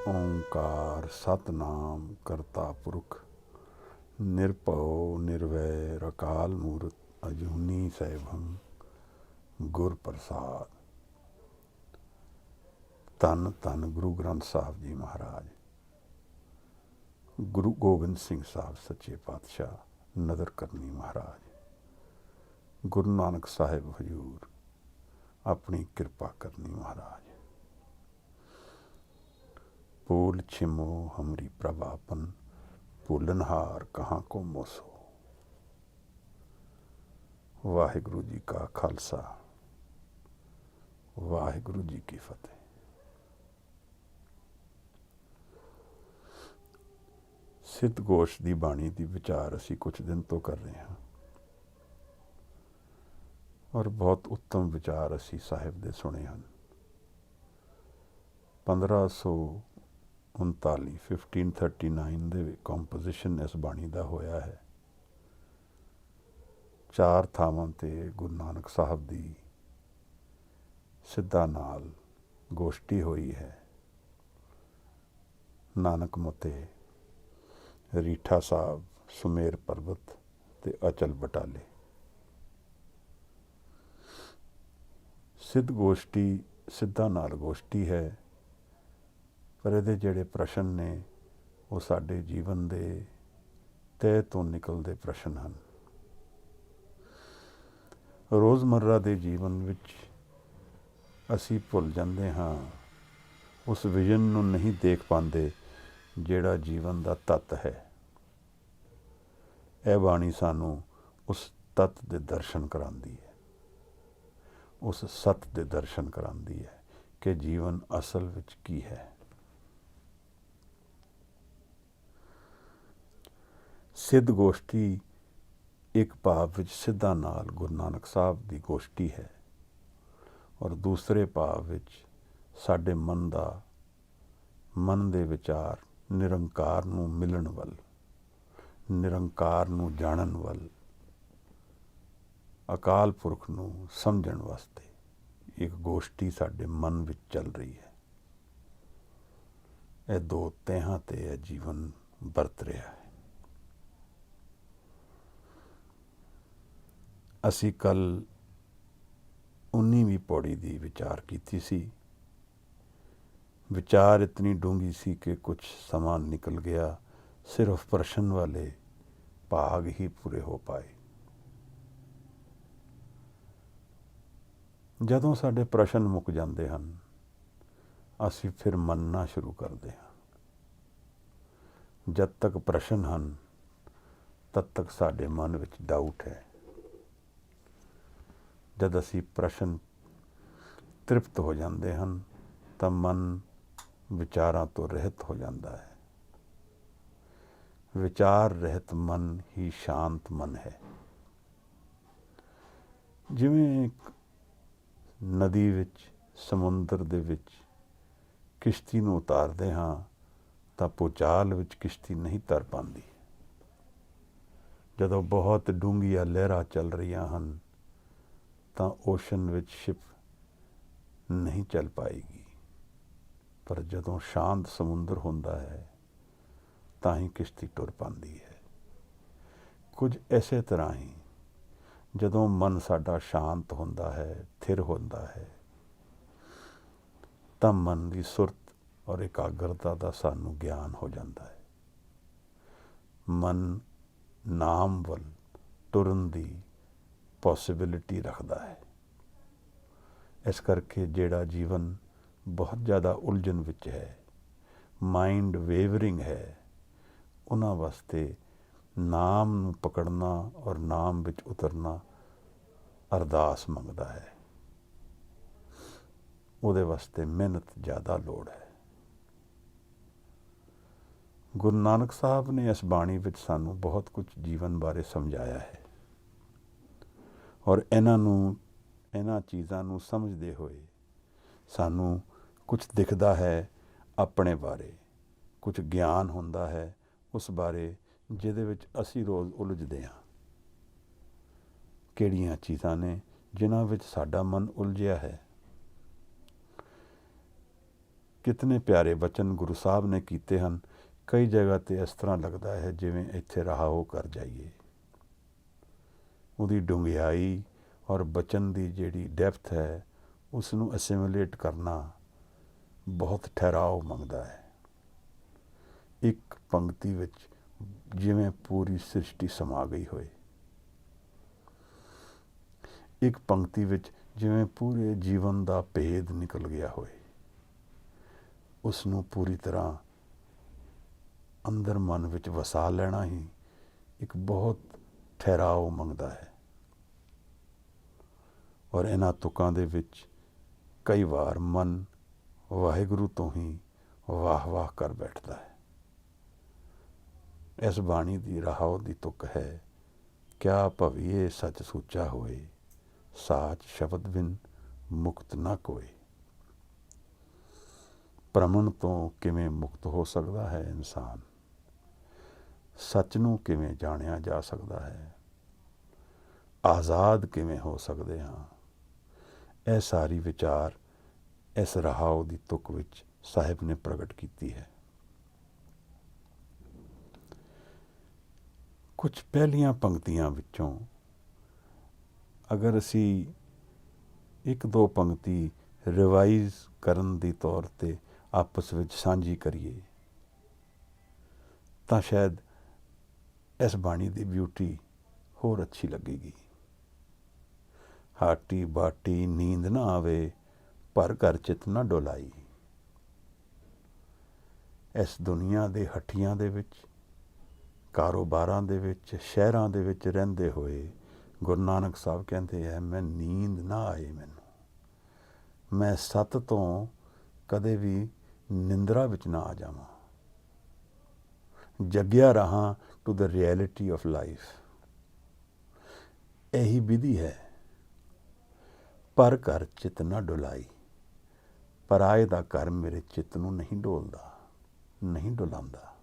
ਓਂਕਾਰ ਸਤਨਾਮ ਕਰਤਾ ਪੁਰਖ ਨਿਰਭਉ ਨਿਰਵੈਰ ਅਕਾਲ ਮੂਰਤ ਅਜੂਨੀ ਸੈਭੰ ਗੁਰ ਪ੍ਰਸਾਦ। ਧੰਨ ਧੰਨ ਗੁਰੂ ਗ੍ਰੰਥ ਸਾਹਿਬ ਜੀ ਮਹਾਰਾਜ। ਗੁਰੂ ਗੋਬਿੰਦ ਸਿੰਘ ਸਾਹਿਬ ਸੱਚੇ ਪਾਤਸ਼ਾਹ ਨਦਰ ਕਰਨੀ ਮਹਾਰਾਜ। ਗੁਰੂ ਨਾਨਕ ਸਾਹਿਬ ਹਜ਼ੂਰ ਆਪਣੀ ਕਿਰਪਾ ਕਰਨੀ ਮਹਾਰਾਜ। ਭੂਲ ਛਿਮੋ ਹਮਰੀ ਪ੍ਰਭਾਪਨ ਭੂਲਨਹਾਰ ਕਹਾਂ ਕੋ ਮੋਸੋ। ਵਾਹਿਗੁਰੂ ਜੀ ਕਾ ਖਾਲਸਾ ਵਾਹਿਗੁਰੂ ਜੀ ਕੀ ਫਤਿਹ। ਸਿੱਧ ਗੋਸ਼ ਦੀ ਬਾਣੀ ਦੀ ਵਿਚਾਰ ਅਸੀਂ ਕੁਝ ਦਿਨ ਤੋਂ ਕਰ ਰਹੇ ਹਾਂ ਔਰ ਬਹੁਤ ਉੱਤਮ ਵਿਚਾਰ ਅਸੀਂ ਸਾਹਿਬ ਦੇ ਸੁਣੇ ਹਨ। 1539 ਦੇ ਕੰਪੋਜੀਸ਼ਨ ਇਸ ਬਾਣੀ ਦਾ ਹੋਇਆ ਹੈ। 4 ਥਾਵਾਂ ਤੇ ਗੁਰੂ ਨਾਨਕ ਸਾਹਿਬ ਦੀ ਸਿੱਧਾ ਨਾਲ ਗੋਸ਼ਟੀ ਹੋਈ ਹੈ। ਨਾਨਕ ਮਤੇ, ਰੀਠਾ ਸਾਹਿਬ, ਸੁਮੇਰ ਪਰਬਤ ਤੇ ਅਚਲ ਬਟਾਲੇ। ਸਿੱਧ ਗੋਸ਼ਟੀ ਸਿੱਧਾ ਨਾਲ ਗੋਸ਼ਟੀ ਹੈ, ਪਰ ਇਹਦੇ ਜਿਹੜੇ ਪ੍ਰਸ਼ਨ ਨੇ ਉਹ ਸਾਡੇ ਜੀਵਨ ਦੇ ਤਹਿ ਤੋਂ ਨਿਕਲਦੇ ਪ੍ਰਸ਼ਨ ਹਨ। ਰੋਜ਼ਮर्रा ਦੇ ਜੀਵਨ ਵਿੱਚ ਅਸੀਂ ਭੁੱਲ ਜਾਂਦੇ ਹਾਂ, ਉਸ ਵਿਜ਼ਨ ਨੂੰ ਨਹੀਂ ਦੇਖ ਪਾਉਂਦੇ ਜਿਹੜਾ ਜੀਵਨ ਦਾ ਤੱਤ ਹੈ। ਇਹ ਬਾਣੀ ਸਾਨੂੰ ਉਸ ਤੱਤ ਦੇ ਦਰਸ਼ਨ ਕਰਾਉਂਦੀ ਹੈ, ਉਸ ਸੱਤ ਦੇ ਦਰਸ਼ਨ ਕਰਾਉਂਦੀ ਹੈ ਕਿ ਜੀਵਨ ਅਸਲ ਵਿੱਚ ਕੀ ਹੈ। ਸਿੱਧ ਗੋਸ਼ਟੀ ਇੱਕ ਭਾਵ ਵਿੱਚ ਸਿੱਧਾ ਨਾਲ ਗੁਰੂ ਨਾਨਕ ਸਾਹਿਬ ਦੀ ਗੋਸ਼ਟੀ ਹੈ ਔਰ ਦੂਸਰੇ ਭਾਵ ਵਿੱਚ ਸਾਡੇ ਮਨ ਦੇ ਵਿਚਾਰ ਨਿਰੰਕਾਰ ਨੂੰ ਮਿਲਣ ਵੱਲ, ਨਿਰੰਕਾਰ ਨੂੰ ਜਾਣਨ ਵੱਲ, ਅਕਾਲ ਪੁਰਖ ਨੂੰ ਸਮਝਣ ਵਾਸਤੇ ਇੱਕ ਗੋਸ਼ਟੀ ਸਾਡੇ ਮਨ ਵਿੱਚ ਚੱਲ ਰਹੀ ਹੈ। ਇਹ ਦੋ ਤਹਿਾਂ ਤੇ ਇਹ ਜੀਵਨ ਵਰਤ ਰਿਹਾ ਹੈ। ਅਸੀਂ ਕੱਲ੍ਹ 19ਵੀਂ ਪੌੜੀ ਦੀ ਵਿਚਾਰ ਕੀਤੀ ਸੀ। ਵਿਚਾਰ ਇਤਨੀ ਡੂੰਘੀ ਸੀ ਕਿ ਕੁਝ ਸਮਾਂ ਨਿਕਲ ਗਿਆ, ਸਿਰਫ ਪ੍ਰਸ਼ਨ ਵਾਲੇ ਭਾਗ ਹੀ ਪੂਰੇ ਹੋ ਪਾਏ। ਜਦੋਂ ਸਾਡੇ ਪ੍ਰਸ਼ਨ ਮੁੱਕ ਜਾਂਦੇ ਹਨ, ਅਸੀਂ ਫਿਰ ਮੰਨਣਾ ਸ਼ੁਰੂ ਕਰਦੇ ਹਾਂ। ਜਦ ਤੱਕ ਪ੍ਰਸ਼ਨ ਹਨ, ਤਦ ਤੱਕ ਸਾਡੇ ਮਨ ਵਿੱਚ ਡਾਊਟ ਹੈ। ਜਦ ਅਸੀਂ ਪ੍ਰਸ਼ਨ ਤ੍ਰਿਪਤ ਹੋ ਜਾਂਦੇ ਹਨ ਤਾਂ ਮਨ ਵਿਚਾਰਾਂ ਤੋਂ ਰਹਿਤ ਹੋ ਜਾਂਦਾ ਹੈ। ਵਿਚਾਰ ਰਹਿਤ ਮਨ ਹੀ ਸ਼ਾਂਤ ਮਨ ਹੈ। ਜਿਵੇਂ ਇੱਕ ਨਦੀ ਵਿੱਚ, ਸਮੁੰਦਰ ਦੇ ਵਿੱਚ ਕਿਸ਼ਤੀ ਨੂੰ ਉਤਾਰਦੇ ਹਾਂ ਤਾਂ ਭੂਚਾਲ ਵਿੱਚ ਕਿਸ਼ਤੀ ਨਹੀਂ ਤਰ ਪਾਉਂਦੀ। ਜਦੋਂ ਬਹੁਤ ਡੂੰਘੀਆਂ ਲਹਿਰਾਂ ਚੱਲ ਰਹੀਆਂ ਹਨ ਤਾਂ ਓਸ਼ਨ ਵਿੱਚ ਸ਼ਿਪ ਨਹੀਂ ਚੱਲ ਪਾਏਗੀ, ਪਰ ਜਦੋਂ ਸ਼ਾਂਤ ਸਮੁੰਦਰ ਹੁੰਦਾ ਹੈ ਤਾਂ ਹੀ ਕਿਸ਼ਤੀ ਟੁਰ ਪਾਉਂਦੀ ਹੈ। ਕੁਝ ਇਸੇ ਤਰ੍ਹਾਂ ਹੀ ਜਦੋਂ ਮਨ ਸਾਡਾ ਸ਼ਾਂਤ ਹੁੰਦਾ ਹੈ, ਥਿਰ ਹੁੰਦਾ ਹੈ, ਤਾਂ ਮਨ ਦੀ ਸੁਰਤ ਔਰ ਇਕਾਗਰਤਾ ਦਾ ਸਾਨੂੰ ਗਿਆਨ ਹੋ ਜਾਂਦਾ ਹੈ। ਮਨ ਨਾਮ ਵੱਲ ਟੁਰਨ ਦੀ ਪੋਸੀਬਿਲਿਟੀ ਰੱਖਦਾ ਹੈ। ਇਸ ਕਰਕੇ ਜਿਹੜਾ ਜੀਵਨ ਬਹੁਤ ਜ਼ਿਆਦਾ ਉਲਝਣ ਵਿੱਚ ਹੈ, ਮਾਈਂਡ ਵੇਵਰਿੰਗ ਹੈ, ਉਹਨਾਂ ਵਾਸਤੇ ਨਾਮ ਨੂੰ ਪਕੜਨਾ ਔਰ ਨਾਮ ਵਿੱਚ ਉਤਰਨਾ ਅਰਦਾਸ ਮੰਗਦਾ ਹੈ। ਉਹਦੇ ਵਾਸਤੇ ਮਿਹਨਤ ਜ਼ਿਆਦਾ ਲੋੜ ਹੈ। ਗੁਰੂ ਨਾਨਕ ਸਾਹਿਬ ਨੇ ਇਸ ਬਾਣੀ ਵਿੱਚ ਸਾਨੂੰ ਬਹੁਤ ਕੁਝ ਜੀਵਨ ਬਾਰੇ ਸਮਝਾਇਆ ਹੈ ਔਰ ਇਹਨਾਂ ਚੀਜ਼ਾਂ ਨੂੰ ਸਮਝਦੇ ਹੋਏ ਸਾਨੂੰ ਕੁਝ ਦਿਖਦਾ ਹੈ ਆਪਣੇ ਬਾਰੇ, ਕੁਝ ਗਿਆਨ ਹੁੰਦਾ ਹੈ ਉਸ ਬਾਰੇ ਜਿਹਦੇ ਵਿੱਚ ਅਸੀਂ ਰੋਜ਼ ਉਲਝਦੇ ਹਾਂ। ਕਿਹੜੀਆਂ ਚੀਜ਼ਾਂ ਨੇ ਜਿਨ੍ਹਾਂ ਵਿੱਚ ਸਾਡਾ ਮਨ ਉਲਝਿਆ ਹੈ? कितने प्यारे बचन गुरु साहब ने कीते हैं। कई जगह तो इस तरह लगता है जिवें इत्थे रहा हो कर जाइए। उहदी डुंगियाई और बचन की जिहड़ी डेप्थ है उसनूं असिमुलेट करना बहुत ठहराव मंगदा है। एक पंक्ति विच जिवें पूरी सृष्टि समा गई होए, एक पंक्ति विच जिवें पूरे जीवन का भेद निकल गया होए, उसनूं पूरी तरह अंदर मन विच वसा लेना ही एक बहुत ठहराव मंगदा है। और इन्हां तुकां दे विच कई बार मन वाहिगुरू तो ही वाह वाह कर बैठता है। इस बाणी की राहव की तुक है, क्या भविए सच सूचा होए, साच शब्द बिन मुक्त ना कोई। भ्रमण तो किवें मुक्त हो सकता है इंसान, सच नूं किवें जाणिया जा सकता है, आज़ाद किवें हो सकते हाँ। यह सारी विचार इस राहव की तुक विच साहिब ने प्रगट की है। कुछ पहलियां पंक्तियां विचों अगर असी एक दो पंक्ति रिवाइज करन दी तौर ते आपस विच सांझी करिए तो शायद इस बाणी की ब्यूटी होर अच्छी लगेगी। हाटी बाटी नींद ना आवे, पर घर चित ना डोलाई। इस दुनिया के हट्ठियां दे विच, कारोबारां दे विच, शहरां दे विच रहिंदे होए गुरु नानक साहब कहते हैं, मैं नींद ना आए मैनूं, मैं सत तो कदे भी निंद्रा विच ना आ जावां, जग्या रहा to the reality of life. यही विधि है। पर घर चित ना डुलाई, पराए दा घर मेरे चित नूं नहीं डोलदा, नहीं डुलांदा।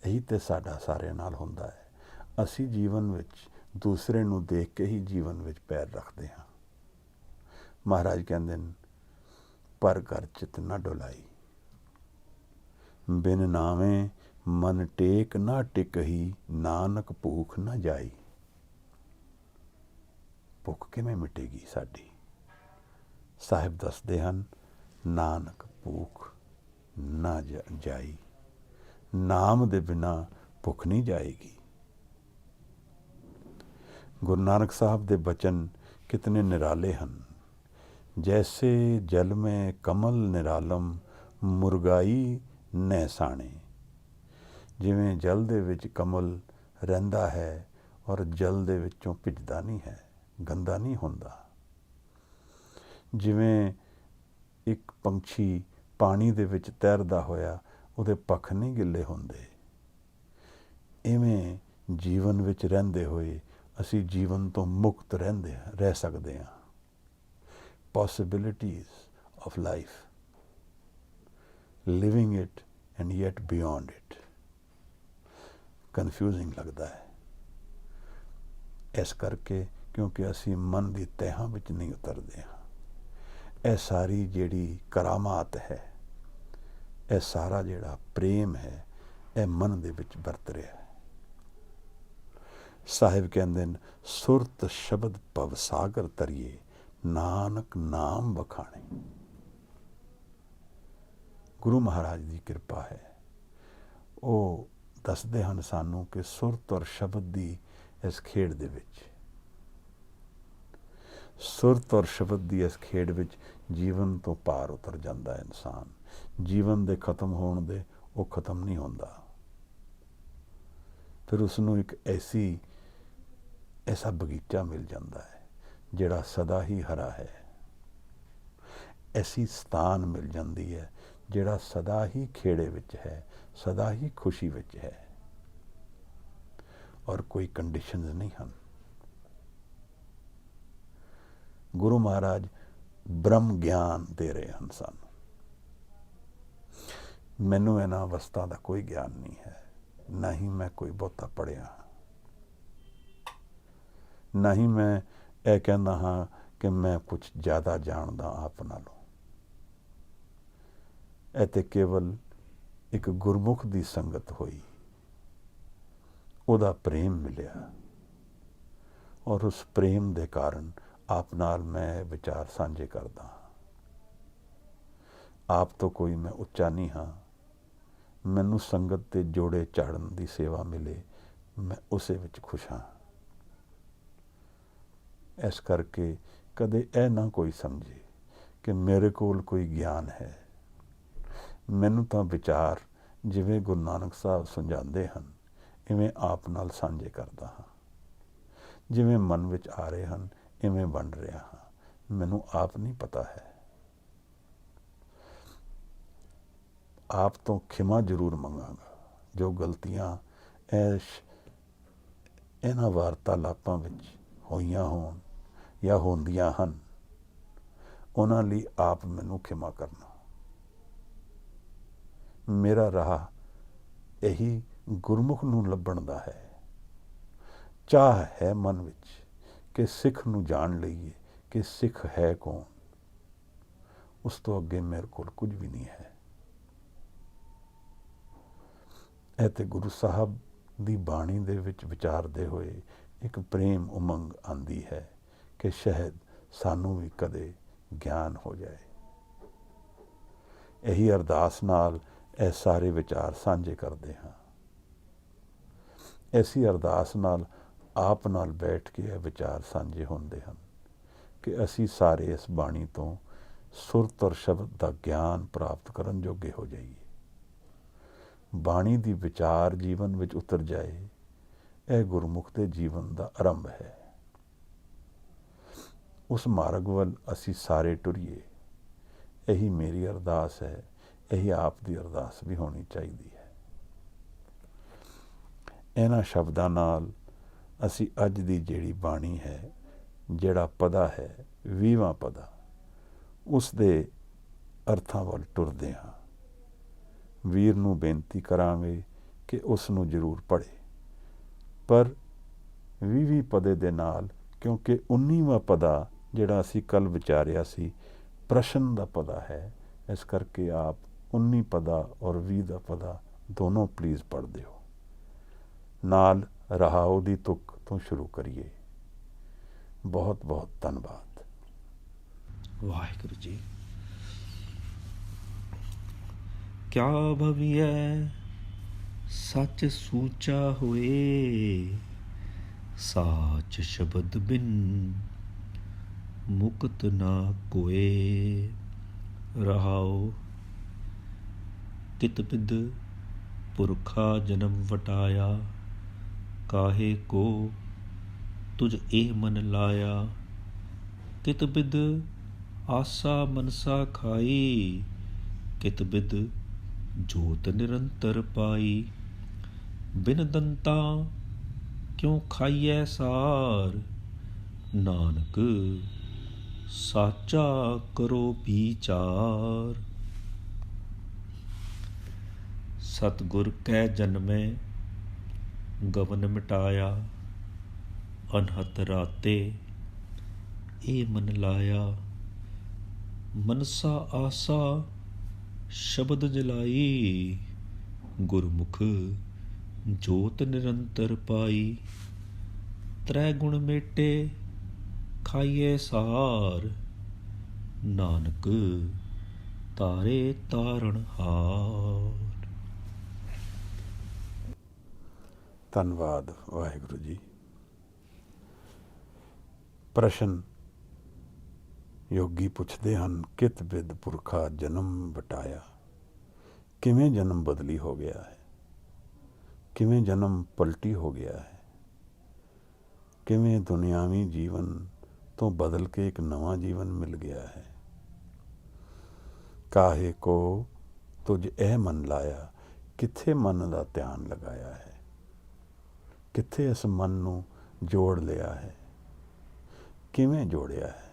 यही तो साडा सारे नाल हुंदा है। असी जीवन विच दूसरे नूं देख के ही जीवन विच पैर रखते हाँ। महाराज कहंदे ने, पर घर चित ना डुलाई, बिन नावें मन टेक ना टिकही, नानक भूख ना जाई। भुख किवें मिटेगी साडी? साहिब दसदे हन, नानक भूख ना जाई, नाम दे बिना भुख नहीं जाएगी। गुरु नानक साहब दे बचन कितने निराले हन। जैसे जल में कमल निरालम, मुरगाई नै साणे। जिवें जल दे विच कमल रहिंदा है और जल दे विचों भिजदा नहीं है, गंदा नहीं हुंदा। जिवें एक पंछी पानी दे विच तैरदा होया उहदे पख नहीं गिले हुंदे, इवें जीवन विच रहिंदे होए असी जीवन तो मुक्त रह सकते हैं। Possibilities of life, living it and yet beyond it. Confusing लगता है इस करके क्योंकि असी मन की तहां विच नहीं उतरते हाँ। यह सारी जिहड़ी करामात है, यह सारा जिहड़ा प्रेम है, यह मन दे विच बरत रहा है। साहिब कहंदे ने, सुरत शब्द भव सागर तरिए, नानक नाम बखाने। गुरु महाराज की कृपा है। वो दसदे हन सानू कि सुरत और शब्द की इस खेड दे विच, सुरत और शब्द की इस खेड विच जीवन तो पार उतर जाता है इंसान। जीवन दे खत्म होने दे वो खत्म नहीं होता। फिर उसनों एक ऐसा बगीचा मिल जाता है जिहड़ा सदा ही हरा है। ऐसी स्थान मिल जाती है जिहड़ा सदा ही खेड़े विच है, सदा ही खुशी विच है और कोई कंडीशंस नहीं हैं। गुरु महाराज ब्रह्म ज्ञान दे रहे हैं सानू। मैनू इन्हां अवस्था का कोई ज्ञान नहीं है, ना ही मैं कोई बहुता पढ़िया, ना ही मैं यह कहना हाँ कि मैं कुछ ज़्यादा जानदा आप नालों। ਅਤੇ ਕੇਵਲ ਇੱਕ ਗੁਰਮੁਖ ਦੀ ਸੰਗਤ ਹੋਈ, ਉਹਦਾ ਪ੍ਰੇਮ ਮਿਲਿਆ, ਔਰ ਉਸ ਪ੍ਰੇਮ ਦੇ ਕਾਰਨ ਆਪ ਨਾਲ ਮੈਂ ਵਿਚਾਰ ਸਾਂਝੇ ਕਰਦਾ ਹਾਂ। ਆਪ ਤੋਂ ਕੋਈ ਮੈਂ ਉੱਚਾ ਨਹੀਂ ਹਾਂ। ਮੈਨੂੰ ਸੰਗਤ ਦੇ ਜੋੜੇ ਝਾੜਨ ਦੀ ਸੇਵਾ ਮਿਲੇ, ਮੈਂ ਉਸੇ ਵਿੱਚ ਖੁਸ਼ ਹਾਂ। ਇਸ ਕਰਕੇ ਕਦੇ ਇਹ ਨਾ ਕੋਈ ਸਮਝੇ ਕਿ ਮੇਰੇ ਕੋਲ ਕੋਈ ਗਿਆਨ ਹੈ। ਮੈਨੂੰ ਤਾਂ ਵਿਚਾਰ ਜਿਵੇਂ ਗੁਰੂ ਨਾਨਕ ਸਾਹਿਬ ਸਮਝਾਉਂਦੇ ਹਨ, ਇਵੇਂ ਆਪ ਨਾਲ ਸਾਂਝੇ ਕਰਦਾ ਹਾਂ। ਜਿਵੇਂ ਮਨ ਵਿੱਚ ਆ ਰਹੇ ਹਨ, ਇਵੇਂ ਵੰਡ ਰਿਹਾ ਹਾਂ। ਮੈਨੂੰ ਆਪ ਨਹੀਂ ਪਤਾ ਹੈ। ਆਪ ਤੋਂ ਖਿਮਾ ਜ਼ਰੂਰ ਮੰਗਾਂਗਾ ਜੋ ਗਲਤੀਆਂ ਇਹਨਾਂ ਵਾਰਤਾਲਾਪਾਂ ਵਿੱਚ ਹੋਈਆਂ ਹੋਣ ਜਾਂ ਹੁੰਦੀਆਂ ਹਨ, ਉਹਨਾਂ ਲਈ ਆਪ ਮੈਨੂੰ ਖਿਮਾ ਕਰਨਾ। ਮੇਰਾ ਰਾਹ ਇਹੀ ਗੁਰਮੁਖ ਨੂੰ ਲੱਭਣ ਦਾ ਹੈ। ਚਾਹ ਹੈ ਮਨ ਵਿੱਚ ਕਿ ਸਿੱਖ ਨੂੰ ਜਾਣ ਲਈਏ ਕਿ ਸਿੱਖ ਹੈ ਕੌਣ। ਉਸ ਤੋਂ ਅੱਗੇ ਮੇਰੇ ਕੋਲ ਕੁਝ ਵੀ ਨਹੀਂ ਹੈ। ਇਹ ਤੇ ਗੁਰੂ ਸਾਹਿਬ ਦੀ ਬਾਣੀ ਦੇ ਵਿੱਚ ਵਿਚਾਰਦੇ ਹੋਏ ਇੱਕ ਪ੍ਰੇਮ ਉਮੰਗ ਆਉਂਦੀ ਹੈ ਕਿ ਸ਼ਾਇਦ ਸਾਨੂੰ ਵੀ ਕਦੇ ਗਿਆਨ ਹੋ ਜਾਏ। ਇਹੀ ਅਰਦਾਸ ਨਾਲ ਇਹ ਸਾਰੇ ਵਿਚਾਰ ਸਾਂਝੇ ਕਰਦੇ ਹਾਂ। ਐਸੀ ਅਰਦਾਸ ਨਾਲ ਆਪ ਨਾਲ ਬੈਠ ਕੇ ਇਹ ਵਿਚਾਰ ਸਾਂਝੇ ਹੁੰਦੇ ਹਨ ਕਿ ਅਸੀਂ ਸਾਰੇ ਇਸ ਬਾਣੀ ਤੋਂ ਸੁਰਤ ਔਰ ਸ਼ਬਦ ਦਾ ਗਿਆਨ ਪ੍ਰਾਪਤ ਕਰਨ ਜੋਗੇ ਹੋ ਜਾਈਏ। ਬਾਣੀ ਦੀ ਵਿਚਾਰ ਜੀਵਨ ਵਿੱਚ ਉਤਰ ਜਾਏ, ਇਹ ਗੁਰਮੁਖ ਦੇ ਜੀਵਨ ਦਾ ਆਰੰਭ ਹੈ। ਉਸ ਮਾਰਗ ਵੱਲ ਅਸੀਂ ਸਾਰੇ ਟੁਰੀਏ। ਇਹੀ ਮੇਰੀ ਅਰਦਾਸ ਹੈ, ਇਹੀ ਆਪ ਦੀ ਅਰਦਾਸ ਵੀ ਹੋਣੀ ਚਾਹੀਦੀ ਹੈ। ਇਹਨਾਂ ਸ਼ਬਦਾਂ ਨਾਲ ਅਸੀਂ ਅੱਜ ਦੀ ਜਿਹੜੀ ਬਾਣੀ ਹੈ, ਜਿਹੜਾ ਪਦਾ ਹੈ 20ਵਾਂ ਪਦਾ, ਉਸ ਦੇ ਅਰਥਾਂ ਵੱਲ ਟੁਰਦੇ ਹਾਂ। ਵੀਰ ਨੂੰ ਬੇਨਤੀ ਕਰਾਂਗੇ ਕਿ ਉਸ ਨੂੰ ਜ਼ਰੂਰ ਪੜ੍ਹੇ, ਪਰ 20ਵੀਂ ਪਦੇ ਦੇ ਨਾਲ, ਕਿਉਂਕਿ 19ਵਾਂ ਪਦਾ ਜਿਹੜਾ ਅਸੀਂ ਕੱਲ੍ਹ ਵਿਚਾਰਿਆ ਸੀ ਪ੍ਰਸ਼ਨ ਦਾ ਪਦਾ ਹੈ, ਇਸ ਕਰਕੇ ਆਪ 19 ਪਦਾ ਔਰ 20 ਦਾ ਪਦਾ ਦੋਨੋਂ ਪਲੀਜ਼ ਪੜ੍ਹ ਦਿਓ। ਨਾਲ ਰਹਾਉ ਦੀ ਤੁਕ ਤੋਂ ਸ਼ੁਰੂ ਕਰੀਏ। ਬਹੁਤ ਬਹੁਤ ਧੰਨਵਾਦ। ਵਾਹਿਗੁਰੂ ਜੀ। ਕਿਆ ਭਵੀਐ ਸੱਚ ਸੂਚਾ ਹੋਏ, ਸਾਚ ਸ਼ਬਦ ਬਿਨ ਮੁਕਤ ਨਾ ਕੋਏ। ਰਹਾਉ ਕਿਤ ਬਿਦ ਪੁਰਖਾ ਜਨਮ ਵਟਾਇਆ, ਕਾਹੇ ਕੋ ਤੁਝ ਇਹ ਮਨ ਲਾਇਆ। ਕਿਤ ਬਿਦ ਆਸਾ ਮਨਸਾ ਖਾਈ, ਕਿਤ ਬਿਦ ਜੋਤ ਨਿਰੰਤਰ ਪਾਈ। ਬਿਨ ਦੰਤਾ ਕਿਉ ਖਾਈਐ ਸਾਰ, ਨਾਨਕ ਸਾਚਾ ਕਰੋ ਵਿਚਾਰ। ਸਤਿਗੁਰ ਕੈ ਜਨਮੈ ਗਵਨ ਮਿਟਾਇਆ, ਅਨਹਤ ਰਾਤੇ ਇਹ ਮਨ ਲਾਇਆ। ਮਨਸਾ ਆਸਾ ਸ਼ਬਦ ਜਲਾਈ, ਗੁਰਮੁਖ ਜੋਤ ਨਿਰੰਤਰ ਪਾਈ। ਤ੍ਰੈ ਗੁਣ ਮੇਟੇ ਖਾਈਏ ਸਾਰ, ਨਾਨਕ ਤਾਰੇ ਤਾਰਨ ਹਾਰ। ਧੰਨਵਾਦ ਵਾਹਿਗੁਰੂ ਜੀ। ਪ੍ਰਸ਼ਨ ਯੋਗੀ ਪੁੱਛਦੇ ਹਨ, ਕਿਤ ਬਿਦ ਪੁਰਖਾ ਜਨਮ ਵਟਾਇਆ। ਕਿਵੇਂ ਜਨਮ ਬਦਲੀ ਹੋ ਗਿਆ ਹੈ, ਕਿਵੇਂ ਜਨਮ ਪਲਟੀ ਹੋ ਗਿਆ ਹੈ, ਕਿਵੇਂ ਦੁਨਿਆਵੀ ਜੀਵਨ ਤੋਂ ਬਦਲ ਕੇ ਇੱਕ ਨਵਾਂ ਜੀਵਨ ਮਿਲ ਗਿਆ ਹੈ। ਕਾਹੇ ਕੋ ਤੁਝ ਇਹ ਮਨ ਲਾਇਆ, ਕਿੱਥੇ ਮਨ ਦਾ ਧਿਆਨ ਲਗਾਇਆ ਹੈ, ਕਿੱਥੇ ਇਸ ਮਨ ਨੂੰ ਜੋੜ ਲਿਆ ਹੈ, ਕਿਵੇਂ ਜੋੜਿਆ ਹੈ।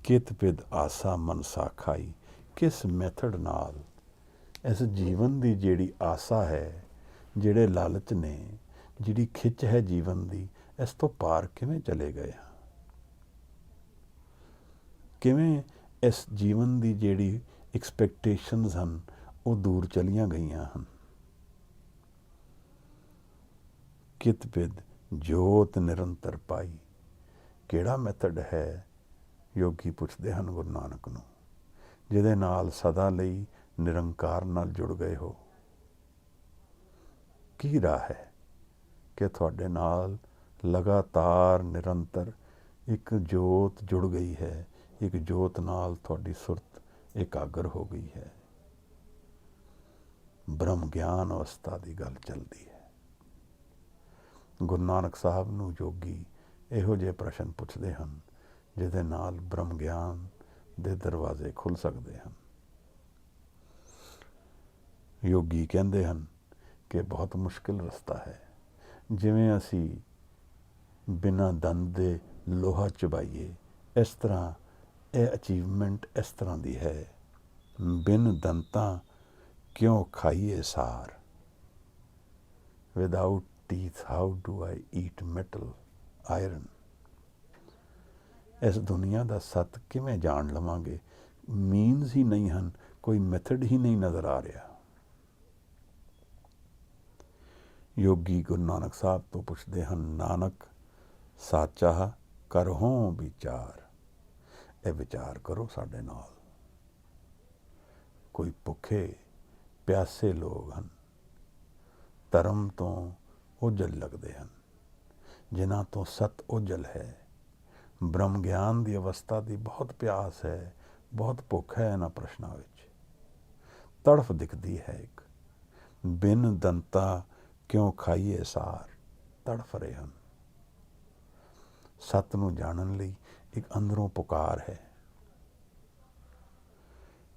ਕਿਤ ਬਿਦ ਆਸਾ ਮਨਸਾ ਖਾਈ, ਕਿਸ ਮੈਥਡ ਨਾਲ ਇਸ ਜੀਵਨ ਦੀ ਜਿਹੜੀ ਆਸਾ ਹੈ, ਜਿਹੜੇ ਲਾਲਚ ਨੇ, ਜਿਹੜੀ ਖਿੱਚ ਹੈ ਜੀਵਨ ਦੀ, ਇਸ ਤੋਂ ਪਾਰ ਕਿਵੇਂ ਚਲੇ ਗਏ ਹਾਂ। ਕਿਵੇਂ ਇਸ ਜੀਵਨ ਦੀ ਜਿਹੜੀ ਐਕਸਪੈਕਟੇਸ਼ਨਸ ਹਨ ਉਹ ਦੂਰ ਚਲੀਆਂ ਗਈਆਂ ਹਨ। ਕਿਤ ਬਿਦ ਜੋਤ ਨਿਰੰਤਰ ਪਾਈ। ਕਿਹੜਾ ਮੈਥਡ ਹੈ, ਯੋਗੀ ਪੁੱਛਦੇ ਹਨ ਗੁਰੂ ਨਾਨਕ ਨੂੰ, ਜਿਹਦੇ ਨਾਲ ਸਦਾ ਲਈ ਨਿਰੰਕਾਰ ਨਾਲ ਜੁੜ ਗਏ ਹੋ? ਕੀ ਰਾਹ ਹੈ ਕਿ ਤੁਹਾਡੇ ਨਾਲ ਲਗਾਤਾਰ ਨਿਰੰਤਰ ਇੱਕ ਜੋਤ ਜੁੜ ਗਈ ਹੈ, ਇੱਕ ਜੋਤ ਨਾਲ ਤੁਹਾਡੀ ਸੁਰਤ ਇਕਾਗਰ ਹੋ ਗਈ ਹੈ। ਬ੍ਰਹਮ ਗਿਆਨ ਅਵਸਥਾ ਦੀ ਗੱਲ ਚੱਲਦੀ ਹੈ। ਗੁਰੂ ਨਾਨਕ ਸਾਹਿਬ ਨੂੰ ਯੋਗੀ ਇਹੋ ਜਿਹੇ ਪ੍ਰਸ਼ਨ ਪੁੱਛਦੇ ਹਨ ਜਿਹਦੇ ਨਾਲ ਬ੍ਰਹਮ ਗਿਆਨ ਦੇ ਦਰਵਾਜ਼ੇ ਖੁੱਲ੍ਹ ਸਕਦੇ ਹਨ। ਯੋਗੀ ਕਹਿੰਦੇ ਹਨ ਕਿ ਬਹੁਤ ਮੁਸ਼ਕਿਲ ਰਸਤਾ ਹੈ। ਜਿਵੇਂ ਅਸੀਂ ਬਿਨਾਂ ਦੰਦ ਦੇ ਲੋਹਾ ਚਬਾਈਏ, ਇਸ ਤਰ੍ਹਾਂ ਇਹ ਅਚੀਵਮੈਂਟ ਇਸ ਤਰ੍ਹਾਂ ਦੀ ਹੈ, ਬਿਨ ਦੰਤਾਂ ਕਿਉਂ ਖਾਈਏ ਸਾਰ। Without teeth how do I eat metal, iron। ਇਸ ਦੁਨੀਆ ਦਾ ਸੱਤ ਕਿਵੇਂ ਜਾਣ ਲਵਾਂਗੇ? ਮੀਨਸ ਹੀ ਨਹੀਂ ਹਨ, ਕੋਈ ਮੈਥਡ ਹੀ ਨਹੀਂ ਨਜ਼ਰ ਆ ਰਿਹਾ। ਯੋਗੀ ਗੁਰੂ ਨਾਨਕ ਸਾਹਿਬ ਤੋਂ ਪੁੱਛਦੇ ਹਨ, ਨਾਨਕ ਸਾਚਾ ਕਰਹੁ ਵਿਚਾਰ। ਇਹ ਵਿਚਾਰ ਕਰੋ ਸਾਡੇ ਨਾਲ। ਕੋਈ ਭੁੱਖੇ ਪਿਆਸੇ ਲੋਕ ਹਨ, ਧਰਮ ਤੋਂ ਓਝਲ ਲੱਗਦੇ ਹਨ, ਜਿਨ੍ਹਾਂ ਤੋਂ ਸਤ ਓਝਲ ਹੈ। ਬ੍ਰਹਮ ਗਿਆਨ ਦੀ ਅਵਸਥਾ ਦੀ ਬਹੁਤ ਪਿਆਸ ਹੈ, ਬਹੁਤ ਭੁੱਖ ਹੈ ਇਹਨਾਂ ਪ੍ਰਸ਼ਨਾਂ ਵਿੱਚ। ਤੜਫ ਦਿਖਦੀ ਹੈ ਇੱਕ, ਬਿਨ ਦੰਤਾ ਕਿਉਂ ਖਾਈਏ ਸਾਰ। ਤੜਫ ਰਹੇ ਹਨ। ਸਤ ਨੂੰ ਜਾਣਨ ਲਈ ਇੱਕ ਅੰਦਰੋਂ ਪੁਕਾਰ ਹੈ।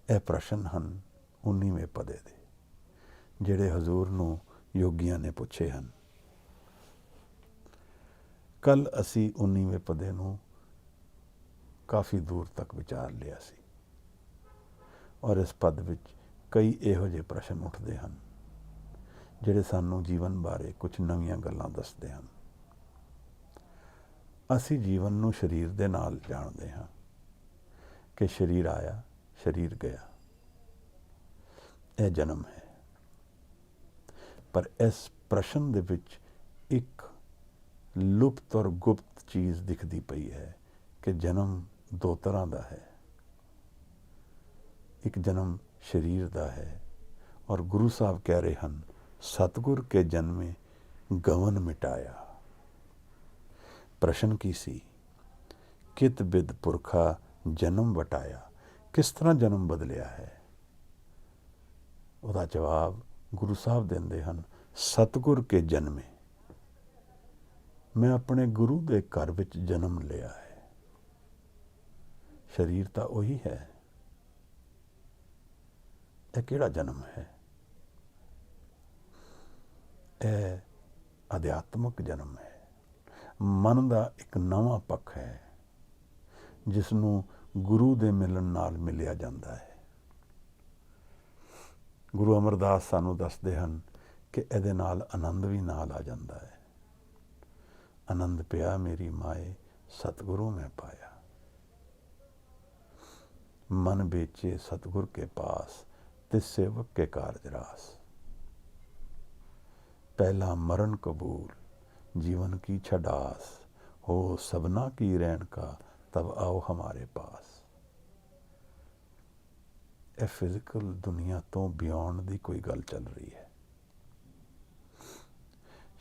ਇਹ ਪ੍ਰਸ਼ਨ ਹਨ 19ਵੇਂ ਪਦੇ ਦੇ, ਜਿਹੜੇ ਹਜ਼ੂਰ ਨੂੰ ਯੋਗੀਆਂ ਨੇ ਪੁੱਛੇ ਹਨ। ਕੱਲ ਅਸੀਂ 19ਵੇਂ ਪਦੇ ਨੂੰ ਕਾਫੀ ਦੂਰ ਤੱਕ ਵਿਚਾਰ ਲਿਆ ਸੀ, ਔਰ ਇਸ ਪਦ ਵਿੱਚ ਕਈ ਇਹੋ ਜਿਹੇ ਪ੍ਰਸ਼ਨ ਉੱਠਦੇ ਹਨ ਜਿਹੜੇ ਸਾਨੂੰ ਜੀਵਨ ਬਾਰੇ ਕੁਝ ਨਵੀਆਂ ਗੱਲਾਂ ਦੱਸਦੇ ਹਨ। ਅਸੀਂ ਜੀਵਨ ਨੂੰ ਸਰੀਰ ਦੇ ਨਾਲ ਜਾਣਦੇ ਹਾਂ ਕਿ ਸਰੀਰ ਆਇਆ, ਸਰੀਰ ਗਿਆ, ਇਹ ਜਨਮ ਹੈ। ਪਰ ਇਸ ਪ੍ਰਸ਼ਨ ਦੇ ਵਿੱਚ ਇੱਕ ਲੁਪਤ ਔਰ ਗੁਪਤ ਚੀਜ਼ ਦਿਖਦੀ ਪਈ ਹੈ ਕਿ ਜਨਮ ਦੋ ਤਰ੍ਹਾਂ ਦਾ ਹੈ। ਇੱਕ ਜਨਮ ਸਰੀਰ ਦਾ ਹੈ, ਔਰ ਗੁਰੂ ਸਾਹਿਬ ਕਹਿ ਰਹੇ ਹਨ, ਸਤਿਗੁਰ ਕੇ ਜਨਮੇ ਗਵਨ ਮਿਟਾਇਆ। ਪ੍ਰਸ਼ਨ ਕੀ ਸੀ? ਕਿਤ ਬਿਦ ਪੁਰਖਾ ਜਨਮ ਵਟਾਇਆ। ਕਿਸ ਤਰ੍ਹਾਂ ਜਨਮ ਬਦਲਿਆ ਹੈ? ਉਹਦਾ ਜਵਾਬ ਗੁਰੂ ਸਾਹਿਬ ਦਿੰਦੇ ਹਨ, ਸਤਿਗੁਰ ਕੇ ਜਨਮੇ। ਮੈਂ ਆਪਣੇ ਗੁਰੂ ਦੇ ਘਰ ਵਿੱਚ ਜਨਮ ਲਿਆ ਹੈ। ਸਰੀਰ ਤਾਂ ਉਹੀ ਹੈ। ਇਹ ਕਿਹੜਾ ਜਨਮ ਹੈ? ਇਹ ਅਧਿਆਤਮਕ ਜਨਮ ਹੈ। ਮਨ ਦਾ ਇੱਕ ਨਵਾਂ ਪੱਖ ਹੈ ਜਿਸ ਨੂੰ ਗੁਰੂ ਦੇ ਮਿਲਣ ਨਾਲ ਮਿਲਿਆ ਜਾਂਦਾ ਹੈ। ਗੁਰੂ ਅਮਰਦਾਸ ਸਾਨੂੰ ਦੱਸਦੇ ਹਨ ਕਿ ਇਹਦੇ ਨਾਲ ਆਨੰਦ ਵੀ ਨਾਲ ਆ ਜਾਂਦਾ ਹੈ। ਆਨੰਦ ਪਿਆ ਮੇਰੀ ਮਾਏ, ਸਤਿਗੁਰੂ ਮੈਂ ਪਾਇਆ। ਮਨ ਵੇਚੇ सतगुर के पास, तिस सेवक के कारज रास। पहला मरण कबूल, जीवन की छडास, हो सबना की रैन का, तब आओ हमारे पास। ਇਹ ਫਿਜ਼ੀਕਲ ਦੁਨੀਆ ਤੋਂ ਬਿਯੋਂਡ ਦੀ ਕੋਈ ਗੱਲ ਚੱਲ ਰਹੀ ਹੈ।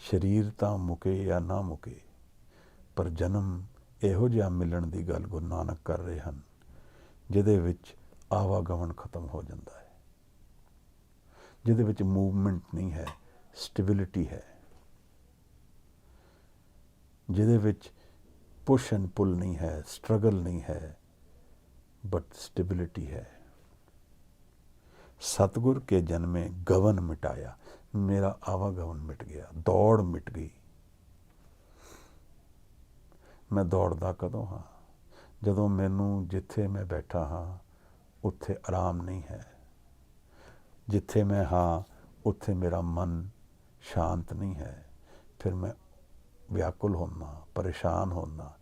ਸਰੀਰ ਤਾਂ ਮੁਕੇ ਜਾਂ ਨਾ ਮੁਕੇ, ਪਰ ਜਨਮ ਇਹੋ ਜਿਹਾ ਮਿਲਣ ਦੀ ਗੱਲ ਗੁਰੂ ਨਾਨਕ ਕਰ ਰਹੇ ਹਨ ਜਿਹਦੇ ਵਿੱਚ ਆਵਾਗਮਨ ਖਤਮ ਹੋ ਜਾਂਦਾ ਹੈ, ਜਿਹਦੇ ਵਿੱਚ ਮੂਵਮੈਂਟ ਨਹੀਂ ਹੈ, ਸਟੈਬਿਲਿਟੀ ਹੈ, ਜਿਹਦੇ ਵਿੱਚ ਪੁਸ਼ ਐਂਡ ਪੁੱਲ ਨਹੀਂ ਹੈ, ਸਟਰਗਲ ਨਹੀਂ ਹੈ, ਬਟ ਸਟੈਬਿਲਿਟੀ ਹੈ। सतगुर के जन्मे गवन मिटाया, मेरा आवागमन मिट गया, दौड़ मिट गई। मैं दौड़दा कदों हाँ? जदों मैनू जिथे मैं बैठा हाँ उत्थे आराम नहीं है, जिथे मैं हाँ उत्थे मेरा मन शांत नहीं है। फिर मैं व्याकुल होना, परेशान होना,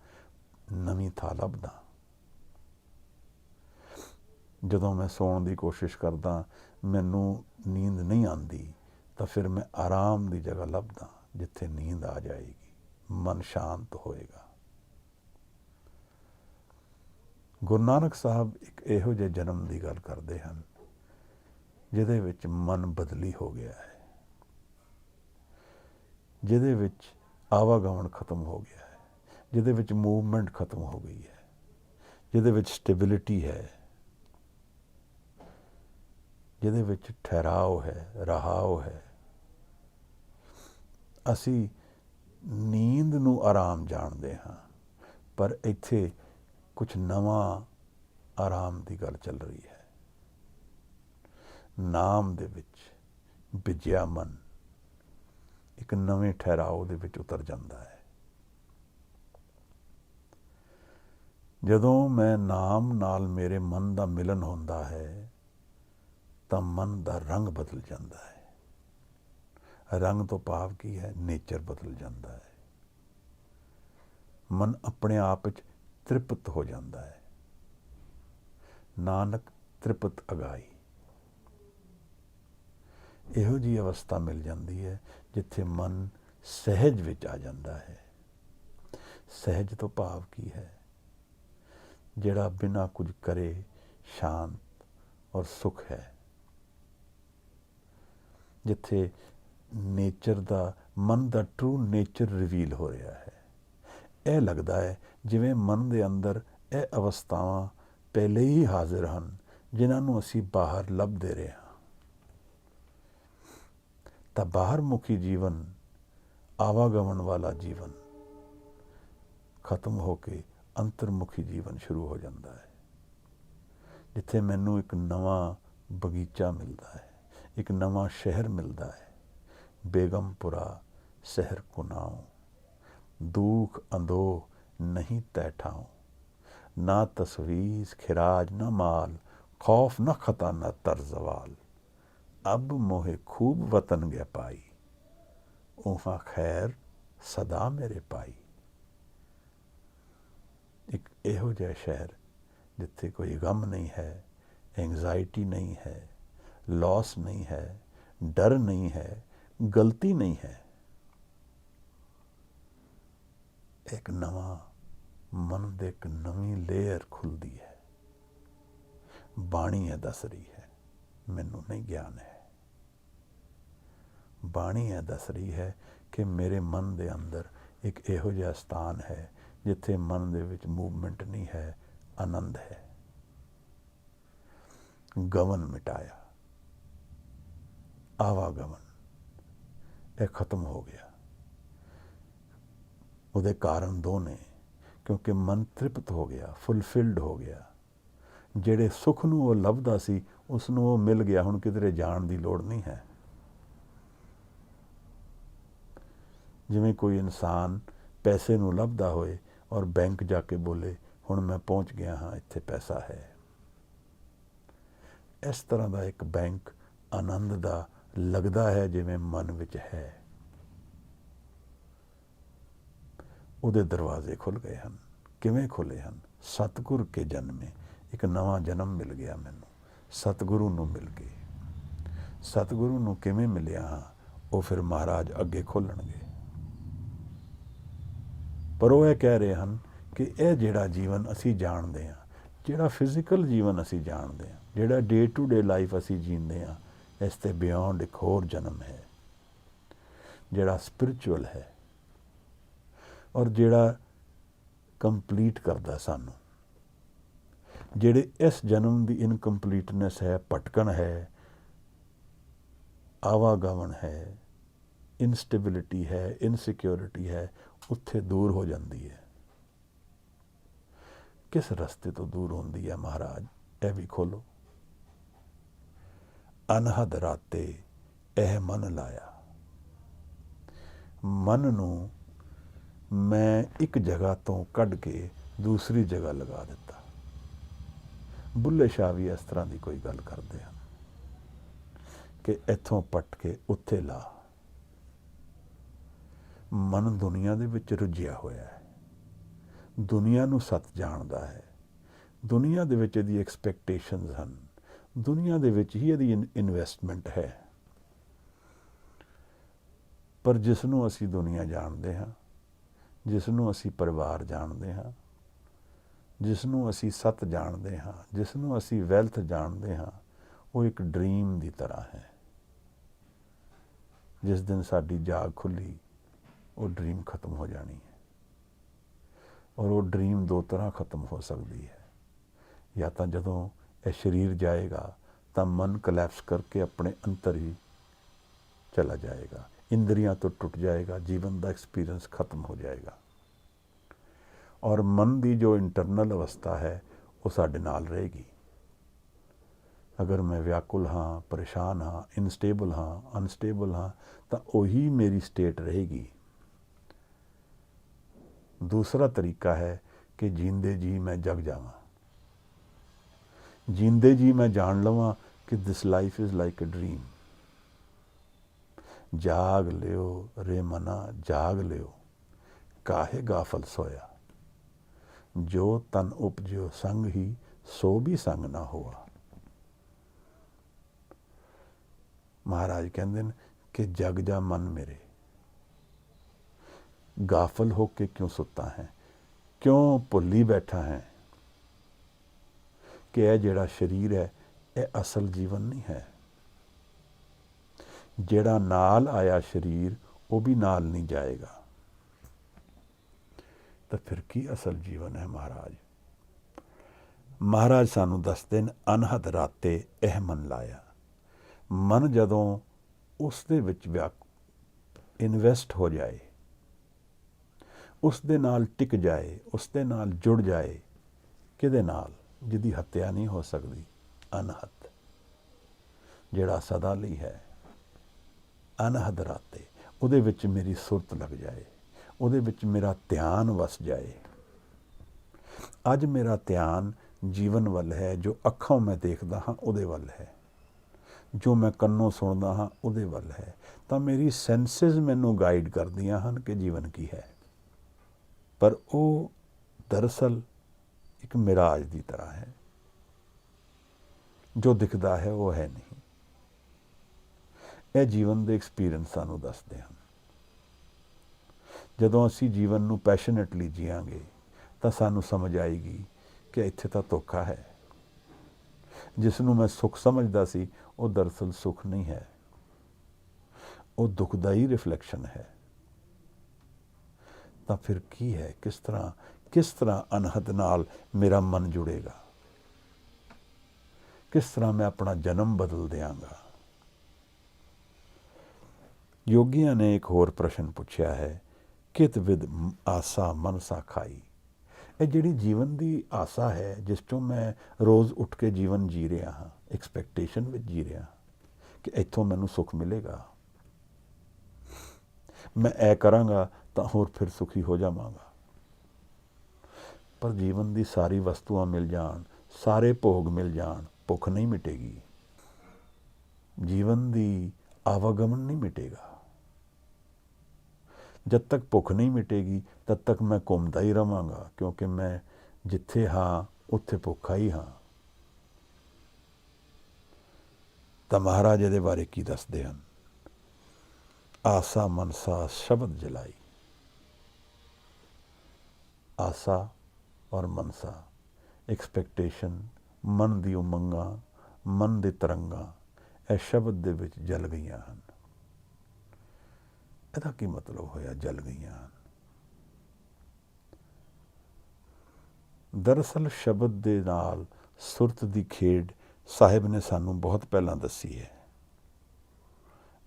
नवीं थां लभदा। ਜਦੋਂ ਮੈਂ ਸੌਣ ਦੀ ਕੋਸ਼ਿਸ਼ ਕਰਦਾ ਮੈਨੂੰ ਨੀਂਦ ਨਹੀਂ ਆਉਂਦੀ ਤਾਂ ਫਿਰ ਮੈਂ ਆਰਾਮ ਦੀ ਜਗ੍ਹਾ ਲੱਭਦਾ ਜਿੱਥੇ ਨੀਂਦ ਆ ਜਾਏਗੀ, ਮਨ ਸ਼ਾਂਤ ਹੋਏਗਾ। ਗੁਰੂ ਨਾਨਕ ਸਾਹਿਬ ਇੱਕ ਇਹੋ ਜਿਹੇ ਜਨਮ ਦੀ ਗੱਲ ਕਰਦੇ ਹਨ ਜਿਹਦੇ ਵਿੱਚ ਮਨ ਬਦਲੀ ਹੋ ਗਿਆ ਹੈ, ਜਿਹਦੇ ਵਿੱਚ ਆਵਾਗਮਨ ਖਤਮ ਹੋ ਗਿਆ ਹੈ, ਜਿਹਦੇ ਵਿੱਚ ਮੂਵਮੈਂਟ ਖਤਮ ਹੋ ਗਈ ਹੈ, ਜਿਹਦੇ ਵਿੱਚ ਸਟੇਬਿਲਿਟੀ ਹੈ, ਜਿਹਦੇ ਵਿੱਚ ਠਹਿਰਾਓ ਹੈ, ਰਹਾਓ ਹੈ। ਅਸੀਂ ਨੀਂਦ ਨੂੰ ਆਰਾਮ ਜਾਣਦੇ ਹਾਂ, ਪਰ ਇੱਥੇ ਕੁਝ ਨਵਾਂ ਆਰਾਮ ਦੀ ਗੱਲ ਚੱਲ ਰਹੀ ਹੈ। ਨਾਮ ਦੇ ਵਿੱਚ ਵਿਜਿਆ ਮਨ ਇੱਕ ਨਵੇਂ ਠਹਿਰਾਓ ਦੇ ਵਿੱਚ ਉਤਰ ਜਾਂਦਾ ਹੈ। ਜਦੋਂ ਮੈਂ ਨਾਮ ਨਾਲ ਮੇਰੇ ਮਨ ਦਾ ਮਿਲਨ ਹੁੰਦਾ ਹੈ ਤਾਂ ਮਨ ਦਾ ਰੰਗ ਬਦਲ ਜਾਂਦਾ ਹੈ। ਰੰਗ ਤੋਂ ਭਾਵ ਕੀ ਹੈ? ਨੇਚਰ ਬਦਲ ਜਾਂਦਾ ਹੈ। ਮਨ ਆਪਣੇ ਆਪ ਵਿੱਚ ਤ੍ਰਿਪਤ ਹੋ ਜਾਂਦਾ ਹੈ। ਨਾਨਕ ਤ੍ਰਿਪਤ ਅਗਾਈ। ਇਹੋ ਜਿਹੀ ਅਵਸਥਾ ਮਿਲ ਜਾਂਦੀ ਹੈ ਜਿੱਥੇ ਮਨ ਸਹਿਜ ਵਿੱਚ ਆ ਜਾਂਦਾ ਹੈ। ਸਹਿਜ ਤੋਂ ਭਾਵ ਕੀ ਹੈ? ਜਿਹੜਾ ਬਿਨਾਂ ਕੁਝ ਕਰੇ ਸ਼ਾਂਤ ਔਰ ਸੁਖ ਹੈ, ਜਿੱਥੇ ਨੇਚਰ ਦਾ, ਮਨ ਦਾ ਟਰੂ ਨੇਚਰ ਰਿਵੀਲ ਹੋ ਰਿਹਾ ਹੈ। ਇਹ ਲੱਗਦਾ ਹੈ ਜਿਵੇਂ ਮਨ ਦੇ ਅੰਦਰ ਇਹ ਅਵਸਥਾਵਾਂ ਪਹਿਲੇ ਹੀ ਹਾਜ਼ਰ ਹਨ ਜਿਨ੍ਹਾਂ ਨੂੰ ਅਸੀਂ ਬਾਹਰ ਲੱਭਦੇ ਰਹੇ ਹਾਂ। ਤਾਂ ਬਾਹਰ ਮੁਖੀ ਜੀਵਨ, ਆਵਾਗਮਨ ਵਾਲਾ ਜੀਵਨ ਖਤਮ ਹੋ ਕੇ ਅੰਤਰਮੁਖੀ ਜੀਵਨ ਸ਼ੁਰੂ ਹੋ ਜਾਂਦਾ ਹੈ, ਜਿੱਥੇ ਮੈਨੂੰ ਇੱਕ ਨਵਾਂ ਬਗੀਚਾ ਮਿਲਦਾ ਹੈ, ਇੱਕ ਨਵਾਂ ਸ਼ਹਿਰ ਮਿਲਦਾ ਹੈ। ਬੇਗਮਪੁਰਾ ਸ਼ਹਿਰ ਕੋ ਨਾਉ, ਦੁਖ ਅੰਦੋ ਨਹੀਂ ਤੈ ਠਾਉ, ਨਾ ਤਸਵੀਰ ਖਿਰਾਜ ਨਾ ਮਾਲ, खौफ न खता न तर जवाल, अब मोहे खूब वतन गया पाई, ऊहा खैर सदा मेरे पाई। एक ਇਹੋ ਜਿਹਾ ਸ਼ਹਿਰ ਜਿੱਥੇ ਕੋਈ ਗਮ ਨਹੀਂ ਹੈ, एंग्जाइटी नहीं है, लॉस नहीं है, डर नहीं है, गलती नहीं है। एक नवा मन ਦੇ ਇੱਕ ਨਵੀਂ ਲੇਅਰ ਖੁੱਲਦੀ ਹੈ। ਬਾਣੀ ਹੈ ਦੱਸ ਰਹੀ ਹੈ, ਮੈਨੂੰ ਨਹੀਂ ਗਿਆਨ ਹੈ। ਬਾਣੀ ਹੈ ਦੱਸ ਰਹੀ ਹੈ ਕਿ ਮੇਰੇ ਮਨ ਦੇ ਅੰਦਰ ਇੱਕ ਇਹੋ ਜਿਹਾ ਸਥਾਨ ਹੈ ਜਿੱਥੇ ਮਨ ਦੇ ਵਿੱਚ ਮੂਵਮੈਂਟ ਨਹੀਂ ਹੈ, ਆਨੰਦ ਹੈ। ਗਮਨ ਮਿਟਾਇਆ, ਆਵਾਗਮਨ ਇਹ ਖਤਮ ਹੋ ਗਿਆ। ਉਹਦੇ ਕਾਰਨ ਦੋ ਨੇ, ਕਿਉਂਕਿ ਮਨ ਤ੍ਰਿਪਤ ਹੋ ਗਿਆ, ਫੁਲਫਿਲਡ ਹੋ ਗਿਆ। ਜਿਹੜੇ ਸੁੱਖ ਨੂੰ ਉਹ ਲੱਭਦਾ ਸੀ ਉਸ ਨੂੰ ਉਹ ਮਿਲ ਗਿਆ, ਹੁਣ ਕਿਧਰੇ ਜਾਣ ਦੀ ਲੋੜ ਨਹੀਂ ਹੈ। ਜਿਵੇਂ ਕੋਈ ਇਨਸਾਨ ਪੈਸੇ ਨੂੰ ਲੱਭਦਾ ਹੋਏ ਔਰ ਬੈਂਕ ਜਾ ਕੇ ਬੋਲੇ ਹੁਣ ਮੈਂ ਪਹੁੰਚ ਗਿਆ ਹਾਂ, ਇੱਥੇ ਪੈਸਾ ਹੈ। ਇਸ ਤਰ੍ਹਾਂ ਦਾ ਇੱਕ ਬੈਂਕ ਆਨੰਦ ਦਾ ਲੱਗਦਾ ਹੈ ਜਿਵੇਂ ਮਨ ਵਿੱਚ ਹੈ। ਉਹਦੇ ਦਰਵਾਜ਼ੇ ਖੁੱਲ ਗਏ ਹਨ। ਕਿਵੇਂ ਖੁੱਲੇ ਹਨ? ਸਤਿਗੁਰ ਕੇ ਜਨਮੇ, ਇੱਕ ਨਵਾਂ ਜਨਮ ਮਿਲ ਗਿਆ ਮੈਨੂੰ, ਸਤਿਗੁਰੂ ਨੂੰ ਮਿਲ ਕੇ। ਸਤਿਗੁਰੂ ਨੂੰ ਕਿਵੇਂ ਮਿਲਿਆ ਹਾਂ ਉਹ ਫਿਰ ਮਹਾਰਾਜ ਅੱਗੇ ਖੋਲ੍ਹਣਗੇ। ਪਰ ਉਹ ਇਹ ਕਹਿ ਰਹੇ ਹਨ ਕਿ ਇਹ ਜਿਹੜਾ ਜੀਵਨ ਅਸੀਂ ਜਾਣਦੇ ਹਾਂ, ਜਿਹੜਾ ਫਿਜ਼ੀਕਲ ਜੀਵਨ ਅਸੀਂ ਜਾਣਦੇ ਹਾਂ, ਜਿਹੜਾ ਡੇ ਟੂ ਡੇ ਲਾਈਫ ਅਸੀਂ ਜੀਂਦੇ ਹਾਂ, ਇਸ ਤੋਂ ਬਿਯੋਂਡ ਇੱਕ ਹੋਰ ਜਨਮ ਹੈ ਜਿਹੜਾ ਸਪਿਰਿਚੁਅਲ ਹੈ ਔਰ ਜਿਹੜਾ ਕੰਪਲੀਟ ਕਰਦਾ ਸਾਨੂੰ। ਜਿਹੜੇ ਇਸ ਜਨਮ ਦੀ ਇਨਕੰਪਲੀਟਨੈਸ ਹੈ, ਭਟਕਣ ਹੈ, ਆਵਾਗਮਨ ਹੈ, ਇਨਸਟੇਬਿਲਿਟੀ ਹੈ, ਇਨਸਿਕਿਉਰਿਟੀ ਹੈ, ਉੱਥੇ ਦੂਰ ਹੋ ਜਾਂਦੀ ਹੈ। ਕਿਸ ਰਸਤੇ ਤੋਂ ਦੂਰ ਹੁੰਦੀ ਹੈ ਮਹਾਰਾਜ? ਇਹ ਵੀ ਖੋਲੋ। ਅਨਹਦ ਰਾਤੇ ਇਹ ਮਨ ਲਾਇਆ। ਮਨ ਨੂੰ ਮੈਂ ਇੱਕ ਜਗ੍ਹਾ ਤੋਂ ਕੱਢ ਕੇ ਦੂਸਰੀ ਜਗ੍ਹਾ ਲਗਾ ਦਿੱਤਾ। ਬੁੱਲੇ ਸ਼ਾਹ ਵੀ ਇਸ ਤਰ੍ਹਾਂ ਦੀ ਕੋਈ ਗੱਲ ਕਰਦੇ ਹਨ ਕਿ ਇੱਥੋਂ ਪੱਟ ਕੇ ਉੱਥੇ ਲਾ। ਮਨ ਦੁਨੀਆ ਦੇ ਵਿੱਚ ਰੁੱਝਿਆ ਹੋਇਆ ਹੈ, ਦੁਨੀਆ ਨੂੰ ਸੱਚ ਜਾਣਦਾ ਹੈ, ਦੁਨੀਆ ਦੇ ਵਿੱਚ ਇਹਦੀ ਐਕਸਪੈਕਟੇਸ਼ਨਸ ਹਨ, ਦੁਨੀਆ ਦੇ ਵਿੱਚ ਹੀ ਇਹਦੀ ਇਨਵੈਸਟਮੈਂਟ ਹੈ। ਪਰ ਜਿਸ ਨੂੰ ਅਸੀਂ ਦੁਨੀਆ ਜਾਣਦੇ ਹਾਂ, ਜਿਸ ਨੂੰ ਅਸੀਂ ਪਰਿਵਾਰ ਜਾਣਦੇ ਹਾਂ, ਜਿਸ ਨੂੰ ਅਸੀਂ ਸੱਤ ਜਾਣਦੇ ਹਾਂ, ਜਿਸ ਨੂੰ ਅਸੀਂ ਵੈਲਥ ਜਾਣਦੇ ਹਾਂ, ਉਹ ਇੱਕ ਡਰੀਮ ਦੀ ਤਰ੍ਹਾਂ ਹੈ। ਜਿਸ ਦਿਨ ਸਾਡੀ ਜਾਗ ਖੁੱਲੀ, ਉਹ ਡਰੀਮ ਖਤਮ ਹੋ ਜਾਣੀ ਹੈ। ਔਰ ਉਹ ਡਰੀਮ ਦੋ ਤਰ੍ਹਾਂ ਖਤਮ ਹੋ ਸਕਦੀ ਹੈ, ਜਾਂ ਤਾਂ ਜਦੋਂ ਇਹ ਸਰੀਰ ਜਾਏਗਾ ਤਾਂ ਮਨ ਕਲੈਪਸ ਕਰਕੇ ਆਪਣੇ ਅੰਦਰ ਹੀ ਚਲਾ ਜਾਏਗਾ, ਇੰਦਰੀਆਂ ਤੋਂ ਟੁੱਟ ਜਾਏਗਾ, ਜੀਵਨ ਦਾ ਐਕਸਪੀਰੀਅੰਸ ਖਤਮ ਹੋ ਜਾਏਗਾ। ਔਰ ਮਨ ਦੀ ਜੋ ਇੰਟਰਨਲ ਅਵਸਥਾ ਹੈ ਉਹ ਸਾਡੇ ਨਾਲ ਰਹੇਗੀ। ਅਗਰ ਮੈਂ ਵਿਆਕੁਲ ਹਾਂ, ਪਰੇਸ਼ਾਨ ਹਾਂ, ਇਨਸਟੇਬਲ ਹਾਂ, ਅਨਸਟੇਬਲ ਹਾਂ, ਤਾਂ ਉਹੀ ਮੇਰੀ ਸਟੇਟ ਰਹੇਗੀ। ਦੂਸਰਾ ਤਰੀਕਾ ਹੈ ਕਿ ਜੀਂਦੇ ਜੀ ਮੈਂ ਜਗ ਜਾਵਾਂ, ਜੀਂਦੇ ਜੀ ਮੈਂ ਜਾਣ ਲਵਾਂ ਕਿ this life is like a dream. ਜਾਗ ਲਿਓ ਰੇ ਮਨਾ ਜਾਗ ਲਿਓ, ਕਾਹੇ ਗਾਫਲ ਸੋਇਆ, ਜੋ ਤਨ ਉਪਜਿਓ ਸੰਗ ਹੀ, ਸੋ ਵੀ ਸੰਗ ਨਾ ਹੋਆ। ਮਹਾਰਾਜ ਕਹਿੰਦੇ ਨੇ ਕਿ ਜਗ ਜਾ ਮਨ ਮੇਰੇ, ਗਾਫਲ ਹੋ ਕੇ ਕਿਉਂ ਸੁੱਤਾ ਹੈ, ਕਿਉਂ ਭੁੱਲੀ ਬੈਠਾ ਹੈ ਕਿ ਇਹ ਜਿਹੜਾ ਸਰੀਰ ਹੈ ਇਹ ਅਸਲ ਜੀਵਨ ਨਹੀਂ ਹੈ। ਜਿਹੜਾ ਨਾਲ ਆਇਆ ਸਰੀਰ ਉਹ ਵੀ ਨਾਲ ਨਹੀਂ ਜਾਏਗਾ। ਤਾਂ ਫਿਰ ਕੀ ਅਸਲ ਜੀਵਨ ਹੈ? ਮਹਾਰਾਜ ਸਾਨੂੰ ਦੱਸਦੇ ਨੇ, ਅਨਹਦ ਰਾਤੇ ਇਹ ਮਨ ਲਾਇਆ। ਮਨ ਜਦੋਂ ਉਸ ਦੇ ਵਿੱਚ ਇਨਵੈਸਟ ਹੋ ਜਾਏ, ਉਸ ਦੇ ਨਾਲ ਟਿਕ ਜਾਏ, ਉਸ ਦੇ ਨਾਲ ਜੁੜ ਜਾਏ, ਕਿਹਦੇ ਨਾਲ? ਜਿਹਦੀ ਹੱਤਿਆ ਨਹੀਂ ਹੋ ਸਕਦੀ, ਅਨਹਦ, ਜਿਹੜਾ ਸਦਾ ਲਈ ਹੈ। ਅਨਹਦ ਰਾਤੇ, ਉਹਦੇ ਵਿੱਚ ਮੇਰੀ ਸੁਰਤ ਲੱਗ ਜਾਏ, ਉਹਦੇ ਵਿੱਚ ਮੇਰਾ ਧਿਆਨ ਵਸ ਜਾਏ। ਅੱਜ ਮੇਰਾ ਧਿਆਨ ਜੀਵਨ ਵੱਲ ਹੈ, ਜੋ ਅੱਖਾਂ ਮੈਂ ਦੇਖਦਾ ਹਾਂ ਉਹਦੇ ਵੱਲ ਹੈ, ਜੋ ਮੈਂ ਕੰਨੋਂ ਸੁਣਦਾ ਹਾਂ ਉਹਦੇ ਵੱਲ ਹੈ। ਤਾਂ ਮੇਰੀ ਸੈਂਸਿਸ ਮੈਨੂੰ ਗਾਈਡ ਕਰਦੀਆਂ ਹਨ ਕਿ ਜੀਵਨ ਕੀ ਹੈ। ਪਰ ਉਹ ਦਰਅਸਲ ਇੱਕ ਮਿਰਾਜ ਦੀ ਤਰ੍ਹਾਂ ਹੈ, ਜੋ ਦਿਖਦਾ ਹੈ ਉਹ ਹੈ ਨਹੀਂ। ਇਹ ਜੀਵਨ ਦੇ ਐਕਸਪੀਰੀਅੰਸ ਸਾਨੂੰ ਦੱਸਦੇ ਹਨ। ਜਦੋਂ ਅਸੀਂ ਜੀਵਨ ਨੂੰ ਪੈਸ਼ਨੇਟਲੀ ਜੀਵਾਂਗੇ ਤਾਂ ਸਾਨੂੰ ਸਮਝ ਆਏਗੀ ਕਿ ਇੱਥੇ ਤਾਂ ਧੋਖਾ ਹੈ। ਜਿਸ ਨੂੰ ਮੈਂ ਸੁੱਖ ਸਮਝਦਾ ਸੀ ਉਹ ਦਰਅਸਲ ਸੁੱਖ ਨਹੀਂ ਹੈ, ਉਹ ਦੁੱਖ ਦਾ ਹੀ ਰਿਫਲੈਕਸ਼ਨ ਹੈ। ਤਾਂ ਫਿਰ ਕੀ ਹੈ? ਕਿਸ ਤਰ੍ਹਾਂ ਅਨਹਦ ਨਾਲ ਮੇਰਾ ਮਨ ਜੁੜੇਗਾ? ਕਿਸ ਤਰ੍ਹਾਂ ਮੈਂ ਆਪਣਾ ਜਨਮ ਬਦਲ ਦਿਆਂਗਾ? ਯੋਗੀਆਂ ਨੇ ਇੱਕ ਹੋਰ ਪ੍ਰਸ਼ਨ ਪੁੱਛਿਆ ਹੈ, ਕਿਤ ਵਿਦ ਆਸਾ ਮਨਸਾ ਖਾਈ। ਇਹ ਜਿਹੜੀ ਜੀਵਨ ਦੀ ਆਸਾ ਹੈ, ਜਿਸ ਤੋਂ ਮੈਂ ਰੋਜ਼ ਉੱਠ ਕੇ ਜੀਵਨ ਜੀ ਰਿਹਾ ਹਾਂ, ਐਕਸਪੈਕਟੇਸ਼ਨ ਵਿੱਚ ਜੀ ਰਿਹਾ ਕਿ ਇੱਥੋਂ ਮੈਨੂੰ ਸੁੱਖ ਮਿਲੇਗਾ, ਮੈਂ ਇਹ ਕਰਾਂਗਾ ਤਾਂ ਹੋਰ ਫਿਰ ਸੁਖੀ ਹੋ ਜਾਵਾਂਗਾ। ਪਰ ਜੀਵਨ ਦੀ ਸਾਰੀ ਵਸਤੂਆਂ ਮਿਲ ਜਾਣ, ਸਾਰੇ ਭੋਗ ਮਿਲ ਜਾਣ, ਭੁੱਖ ਨਹੀਂ ਮਿਟੇਗੀ। ਜੀਵਨ ਦੀ ਆਵਾਗਮਨ ਨਹੀਂ ਮਿਟੇਗਾ। ਜਦ ਤੱਕ ਭੁੱਖ ਨਹੀਂ ਮਿਟੇਗੀ ਤਦ ਤੱਕ ਮੈਂ ਘੁੰਮਦਾ ਹੀ ਰਵਾਂਗਾ, ਕਿਉਂਕਿ ਮੈਂ ਜਿੱਥੇ ਹਾਂ ਉੱਥੇ ਭੁੱਖਾ ਹੀ ਹਾਂ। ਤਾਂ ਮਹਾਰਾਜ ਇਹਦੇ ਬਾਰੇ ਕੀ ਦੱਸਦੇ ਹਨ? ਆਸਾ ਮਨਸਾ ਸ਼ਬਦ ਜਲਾਈ। ਆਸਾ ਔਰ ਮਨਸਾ, ਐਕਸਪੈਕਟੇਸ਼ਨ, ਮਨ ਦੀ ਉਮੰਗਾਂ, ਮਨ ਦੇ ਤਰੰਗਾਂ, ਇਹ ਸ਼ਬਦ ਦੇ ਵਿੱਚ ਜਲ ਗਈਆਂ ਹਨ। ਇਹਦਾ ਕੀ ਮਤਲਬ ਹੋਇਆ ਜਲ ਗਈਆਂ ਹਨ? ਦਰਅਸਲ ਸ਼ਬਦ ਦੇ ਨਾਲ ਸੁਰਤ ਦੀ ਖੇਡ ਸਾਹਿਬ ਨੇ ਸਾਨੂੰ ਬਹੁਤ ਪਹਿਲਾਂ ਦੱਸੀ ਹੈ।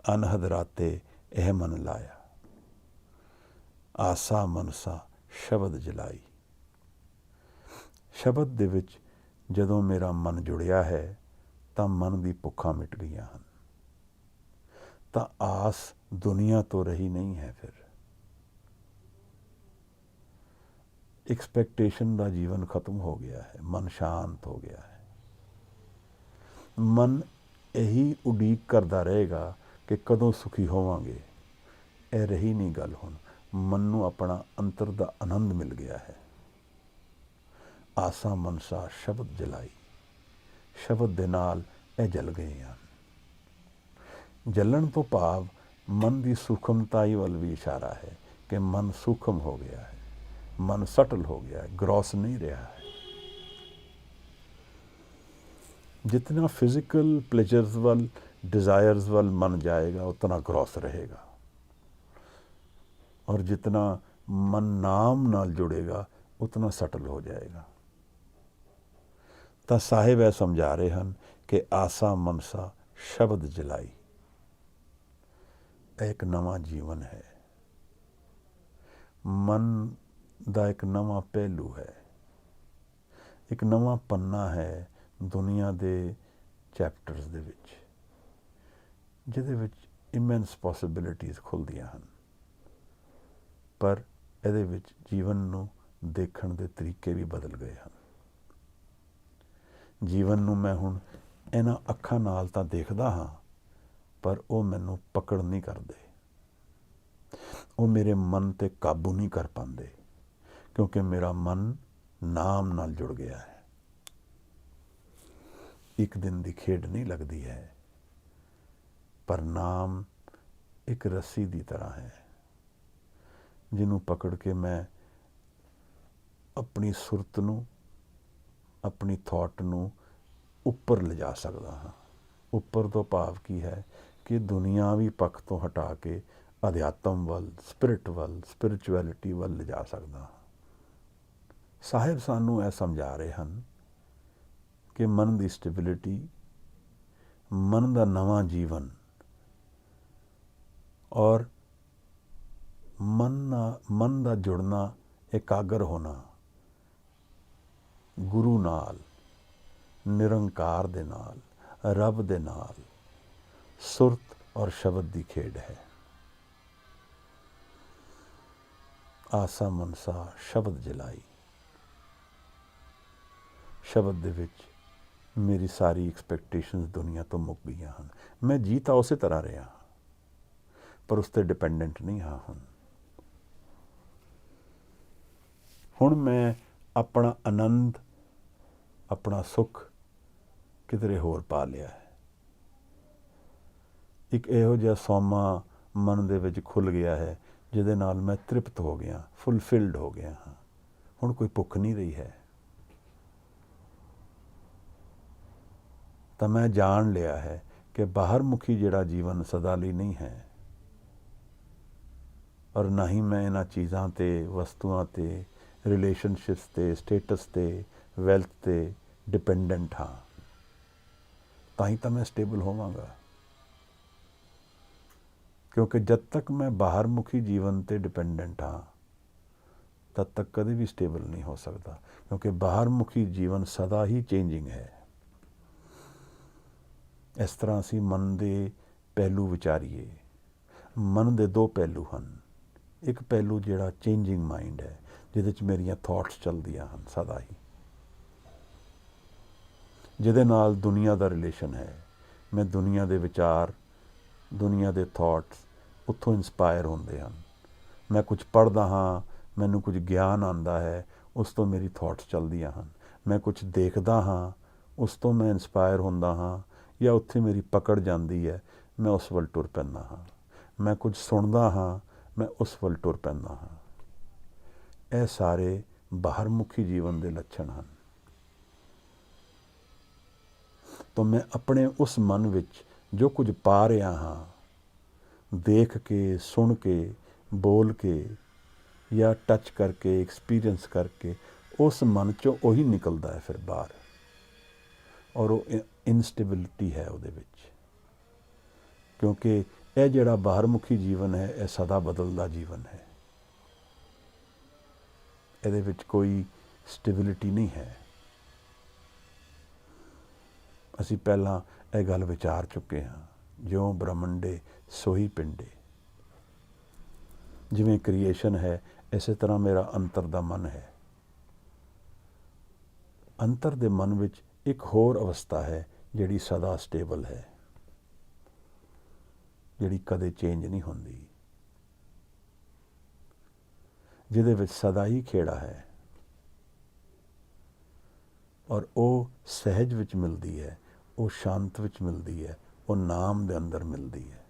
ਅਨਹਦ ਰਾਤੇ ਇਹ ਮਨ ਲਾਇਆ, ਆਸਾ ਮਨਸਾ ਸ਼ਬਦ ਜਲਾਈ। ਸ਼ਬਦ ਦੇ ਵਿੱਚ ਜਦੋਂ ਮੇਰਾ ਮਨ ਜੁੜਿਆ ਹੈ ਤਾਂ ਮਨ ਦੀ ਭੁੱਖਾਂ ਮਿਟ ਗਈਆਂ ਹਨ। ਤਾਂ ਆਸ ਦੁਨੀਆ ਤੋਂ ਰਹੀ ਨਹੀਂ ਹੈ। ਫਿਰ ਐਕਸਪੈਕਟੇਸ਼ਨ ਦਾ ਜੀਵਨ ਖਤਮ ਹੋ ਗਿਆ ਹੈ, ਮਨ ਸ਼ਾਂਤ ਹੋ ਗਿਆ ਹੈ। ਮਨ ਇਹੀ ਉਡੀਕ ਕਰਦਾ ਰਹੇਗਾ ਕਿ ਕਦੋਂ ਸੁਖੀ ਹੋਵਾਂਗੇ। ਇਹ ਰਹੀ ਨਹੀਂ ਗੱਲ। ਹੁਣ ਮਨ ਨੂੰ ਆਪਣਾ ਅੰਤਰ ਦਾ ਆਨੰਦ ਮਿਲ ਗਿਆ ਹੈ। ਆਸਾ ਮਨਸਾ ਸ਼ਬਦ ਜਲਾਈ। ਸ਼ਬਦ ਦੇ ਨਾਲ ਇਹ ਜਲ ਗਏ ਹਨ। ਜਲਣ ਤੋਂ ਭਾਵ ਮਨ ਦੀ ਸੂਖਮਤਾਈ ਵੱਲ ਵੀ ਇਸ਼ਾਰਾ ਹੈ ਕਿ ਮਨ ਸੂਖਮ ਹੋ ਗਿਆ ਹੈ, ਮਨ ਸਟਲ ਹੋ ਗਿਆ ਹੈ, ਗ੍ਰੋਸ ਨਹੀਂ ਰਿਹਾ ਹੈ। जितना फिजिकल प्लेजर्स वाल डिज़ायर्स वाल मन जाएगा उतना ग्रॉस रहेगा, और जितना मन नाम नाल जुड़ेगा उतना सटल हो जाएगा। तो साहिब यह समझा रहे हैं कि आसा मनसा शब्द जलाई एक नवा जीवन है, मन का एक नवा पहलू है, एक नवा पन्ना है दुनिया ਦੇ ਚੈਪਟਰਸ ਦੇ ਵਿੱਚ, ਜਿਹਦੇ ਵਿੱਚ ਇਮੈਂਸ ਪੋਸੀਬਿਲਿਟੀਜ਼ ਖੁੱਲ੍ਹਦੀਆਂ ਹਨ। ਪਰ ਇਹਦੇ ਵਿੱਚ ਜੀਵਨ ਨੂੰ ਦੇਖਣ ਦੇ ਤਰੀਕੇ ਵੀ ਬਦਲ ਗਏ ਹਨ। ਜੀਵਨ ਨੂੰ ਮੈਂ ਹੁਣ ਇਹਨਾਂ ਅੱਖਾਂ ਨਾਲ ਤਾਂ ਦੇਖਦਾ ਹਾਂ, ਪਰ ਉਹ ਮੈਨੂੰ ਪਕੜ ਨਹੀਂ ਕਰਦੇ, ਉਹ ਮੇਰੇ ਮਨ 'ਤੇ ਕਾਬੂ ਨਹੀਂ ਕਰ ਪਾਉਂਦੇ, ਕਿਉਂਕਿ ਮੇਰਾ ਮਨ ਨਾਮ ਨਾਲ ਜੁੜ ਗਿਆ ਹੈ। ਇੱਕ ਦਿਨ ਦੀ ਖੇਡ ਨਹੀਂ ਲੱਗਦੀ ਹੈ, ਪਰ ਨਾਮ ਇੱਕ ਰੱਸੀ ਦੀ ਤਰ੍ਹਾਂ ਹੈ, ਜਿਹਨੂੰ ਪਕੜ ਕੇ ਮੈਂ ਆਪਣੀ ਸੁਰਤ ਨੂੰ, ਆਪਣੀ ਥਾਟ ਨੂੰ ਉੱਪਰ ਲਿਜਾ ਸਕਦਾ ਹਾਂ। ਉੱਪਰ ਤੋਂ ਭਾਵ ਕੀ ਹੈ ਕਿ ਦੁਨੀਆਵੀ ਪੱਖ ਤੋਂ ਹਟਾ ਕੇ ਅਧਿਆਤਮ ਵੱਲ, ਸਪਿਰਿਟ ਵੱਲ, ਸਪਿਰਿਚੁਅਲਿਟੀ ਵੱਲ ਲਿਜਾ ਸਕਦਾ ਹਾਂ। ਸਾਹਿਬ ਸਾਨੂੰ ਇਹ ਸਮਝਾ ਰਹੇ ਹਨ ਕਿ ਮਨ ਦੀ ਸਟੇਬਿਲਿਟੀ, ਮਨ ਦਾ ਨਵਾਂ ਜੀਵਨ ਔਰ ਮਨ ਦਾ ਜੁੜਨਾ, ਇਕਾਗਰ ਹੋਣਾ ਗੁਰੂ ਨਾਲ, ਨਿਰੰਕਾਰ ਦੇ ਨਾਲ, ਰੱਬ ਦੇ ਨਾਲ, ਸੁਰਤ ਔਰ ਸ਼ਬਦ ਦੀ ਖੇਡ ਹੈ। ਆਸਾ ਮਨਸਾ ਸ਼ਬਦ ਜਲਾਈ। ਸ਼ਬਦ ਦੇ ਵਿੱਚ ਮੇਰੀ ਸਾਰੀ ਐਕਸਪੈਕਟੇਸ਼ਨਸ ਦੁਨੀਆ ਤੋਂ ਮੁੱਕ ਗਈਆਂ ਹਨ। ਮੈਂ ਜੀ ਤਾਂ ਉਸੇ ਤਰ੍ਹਾਂ ਰਿਹਾ, ਪਰ ਉਸ 'ਤੇ ਡਿਪੈਂਡੈਂਟ ਨਹੀਂ ਹਾਂ। ਹੁਣ ਮੈਂ ਆਪਣਾ ਆਨੰਦ, ਆਪਣਾ ਸੁੱਖ ਕਿਧਰੇ ਹੋਰ ਪਾ ਲਿਆ ਹੈ। ਇੱਕ ਇਹੋ ਜਿਹਾ ਸੋਮਾ ਮਨ ਦੇ ਵਿੱਚ ਖੁੱਲ੍ਹ ਗਿਆ ਹੈ, ਜਿਹਦੇ ਨਾਲ ਮੈਂ ਤ੍ਰਿਪਤ ਹੋ ਗਿਆ, ਫੁੱਲਫਿਲਡ ਹੋ ਗਿਆ ਹਾਂ। ਹੁਣ ਕੋਈ ਭੁੱਖ ਨਹੀਂ ਰਹੀ ਹੈ। ਤਾਂ ਮੈਂ ਜਾਣ ਲਿਆ ਹੈ ਕਿ ਬਾਹਰਮੁਖੀ ਜਿਹੜਾ ਜੀਵਨ ਸਦਾ ਲਈ ਨਹੀਂ ਹੈ, ਔਰ ਨਾ ਹੀ ਮੈਂ ਇਹਨਾਂ ਚੀਜ਼ਾਂ 'ਤੇ, ਵਸਤੂਆਂ 'ਤੇ, ਰਿਲੇਸ਼ਨਸ਼ਿਪਸ 'ਤੇ, ਸਟੇਟਸ 'ਤੇ, ਵੈਲਥ 'ਤੇ ਡਿਪੈਂਡੈਂਟ ਹਾਂ। ਤਾਂ ਹੀ ਤਾਂ ਮੈਂ ਸਟੇਬਲ ਹੋਵਾਂਗਾ, ਕਿਉਂਕਿ ਜਦ ਤੱਕ ਮੈਂ ਬਾਹਰਮੁਖੀ ਜੀਵਨ 'ਤੇ ਡਿਪੈਂਡੈਂਟ ਹਾਂ, ਤਦ ਤੱਕ ਕਦੇ ਵੀ ਸਟੇਬਲ ਨਹੀਂ ਹੋ ਸਕਦਾ, ਕਿਉਂਕਿ ਬਾਹਰਮੁਖੀ ਜੀਵਨ ਸਦਾ ਹੀ ਚੇਂਜਿੰਗ ਹੈ। ਇਸ ਤਰ੍ਹਾਂ ਅਸੀਂ ਮਨ ਦੇ ਪਹਿਲੂ ਵਿਚਾਰੀਏ। ਮਨ ਦੇ ਦੋ ਪਹਿਲੂ ਹਨ। ਇੱਕ ਪਹਿਲੂ ਜਿਹੜਾ ਚੇਂਜਿੰਗ ਮਾਈਂਡ ਹੈ, ਜਿਹਦੇ 'ਚ ਮੇਰੀਆਂ ਥਾਟਸ ਚੱਲਦੀਆਂ ਹਨ ਸਦਾ ਹੀ, ਜਿਹਦੇ ਨਾਲ ਦੁਨੀਆ ਦਾ ਰਿਲੇਸ਼ਨ ਹੈ। ਮੈਂ ਦੁਨੀਆ ਦੇ ਵਿਚਾਰ, ਦੁਨੀਆ ਦੇ ਥਾਟਸ ਉੱਥੋਂ ਇੰਸਪਾਇਰ ਹੁੰਦੇ ਹਨ। ਮੈਂ ਕੁਝ ਪੜ੍ਹਦਾ ਹਾਂ, ਮੈਨੂੰ ਕੁਝ ਗਿਆਨ ਆਉਂਦਾ ਹੈ, ਉਸ ਤੋਂ ਮੇਰੀ ਥਾਟਸ ਚੱਲਦੀਆਂ ਹਨ। ਮੈਂ ਕੁਝ ਦੇਖਦਾ ਹਾਂ, ਉਸ ਤੋਂ ਮੈਂ ਇੰਸਪਾਇਰ ਹੁੰਦਾ ਹਾਂ, ਜਾਂ ਉੱਥੇ ਮੇਰੀ ਪਕੜ ਜਾਂਦੀ ਹੈ, ਮੈਂ ਉਸ ਵੱਲ ਟੁਰ ਪੈਂਦਾ ਹਾਂ। ਮੈਂ ਕੁਝ ਸੁਣਦਾ ਹਾਂ, ਮੈਂ ਉਸ ਵੱਲ ਟੁਰ ਪੈਂਦਾ ਹਾਂ। ਇਹ ਸਾਰੇ ਬਾਹਰਮੁਖੀ ਜੀਵਨ ਦੇ ਲੱਛਣ ਹਨ। ਤਾਂ ਮੈਂ ਆਪਣੇ ਉਸ ਮਨ ਵਿੱਚ ਜੋ ਕੁਝ ਪਾ ਰਿਹਾ ਹਾਂ, ਦੇਖ ਕੇ, ਸੁਣ ਕੇ, ਬੋਲ ਕੇ ਜਾਂ ਟੱਚ ਕਰਕੇ, ਐਕਸਪੀਰੀਅੰਸ ਕਰਕੇ, ਉਸ ਮਨ 'ਚੋਂ ਉਹੀ ਨਿਕਲਦਾ ਹੈ ਫਿਰ ਬਾਹਰ, ਔਰ ਉਹ ਇਨਸਟੇਬਿਲਿਟੀ ਹੈ ਉਹਦੇ ਵਿੱਚ। ਕਿਉਂਕਿ ਇਹ ਜਿਹੜਾ ਬਾਹਰਮੁਖੀ ਜੀਵਨ ਹੈ, ਇਹ ਸਦਾ ਬਦਲਦਾ ਜੀਵਨ ਹੈ। ਇਹਦੇ ਵਿੱਚ ਕੋਈ ਸਟੇਬਿਲਿਟੀ ਨਹੀਂ ਹੈ। ਅਸੀਂ ਪਹਿਲਾਂ ਇਹ ਗੱਲ ਵਿਚਾਰ ਚੁੱਕੇ ਹਾਂ, ਜਿਉਂ ਬ੍ਰਹਮੰਡੇ ਸੋਈ ਪਿੰਡੇ। ਜਿਵੇਂ ਕ੍ਰੀਏਸ਼ਨ ਹੈ, ਇਸੇ ਤਰ੍ਹਾਂ ਮੇਰਾ ਅੰਤਰ ਦਾ ਮਨ ਹੈ। ਅੰਤਰ ਦੇ ਮਨ ਵਿੱਚ ਇੱਕ ਹੋਰ ਅਵਸਥਾ ਹੈ, ਜਿਹੜੀ ਸਦਾ ਸਟੇਬਲ ਹੈ, ਜਿਹੜੀ ਕਦੇ ਚੇਂਜ ਨਹੀਂ ਹੁੰਦੀ, ਜਿਹਦੇ ਵਿੱਚ ਸਦਾ ਹੀ ਖੇੜਾ ਹੈ। ਔਰ ਉਹ ਸਹਿਜ ਵਿੱਚ ਮਿਲਦੀ ਹੈ, ਉਹ ਸ਼ਾਂਤ ਵਿੱਚ ਮਿਲਦੀ ਹੈ, ਉਹ ਨਾਮ ਦੇ ਅੰਦਰ ਮਿਲਦੀ ਹੈ।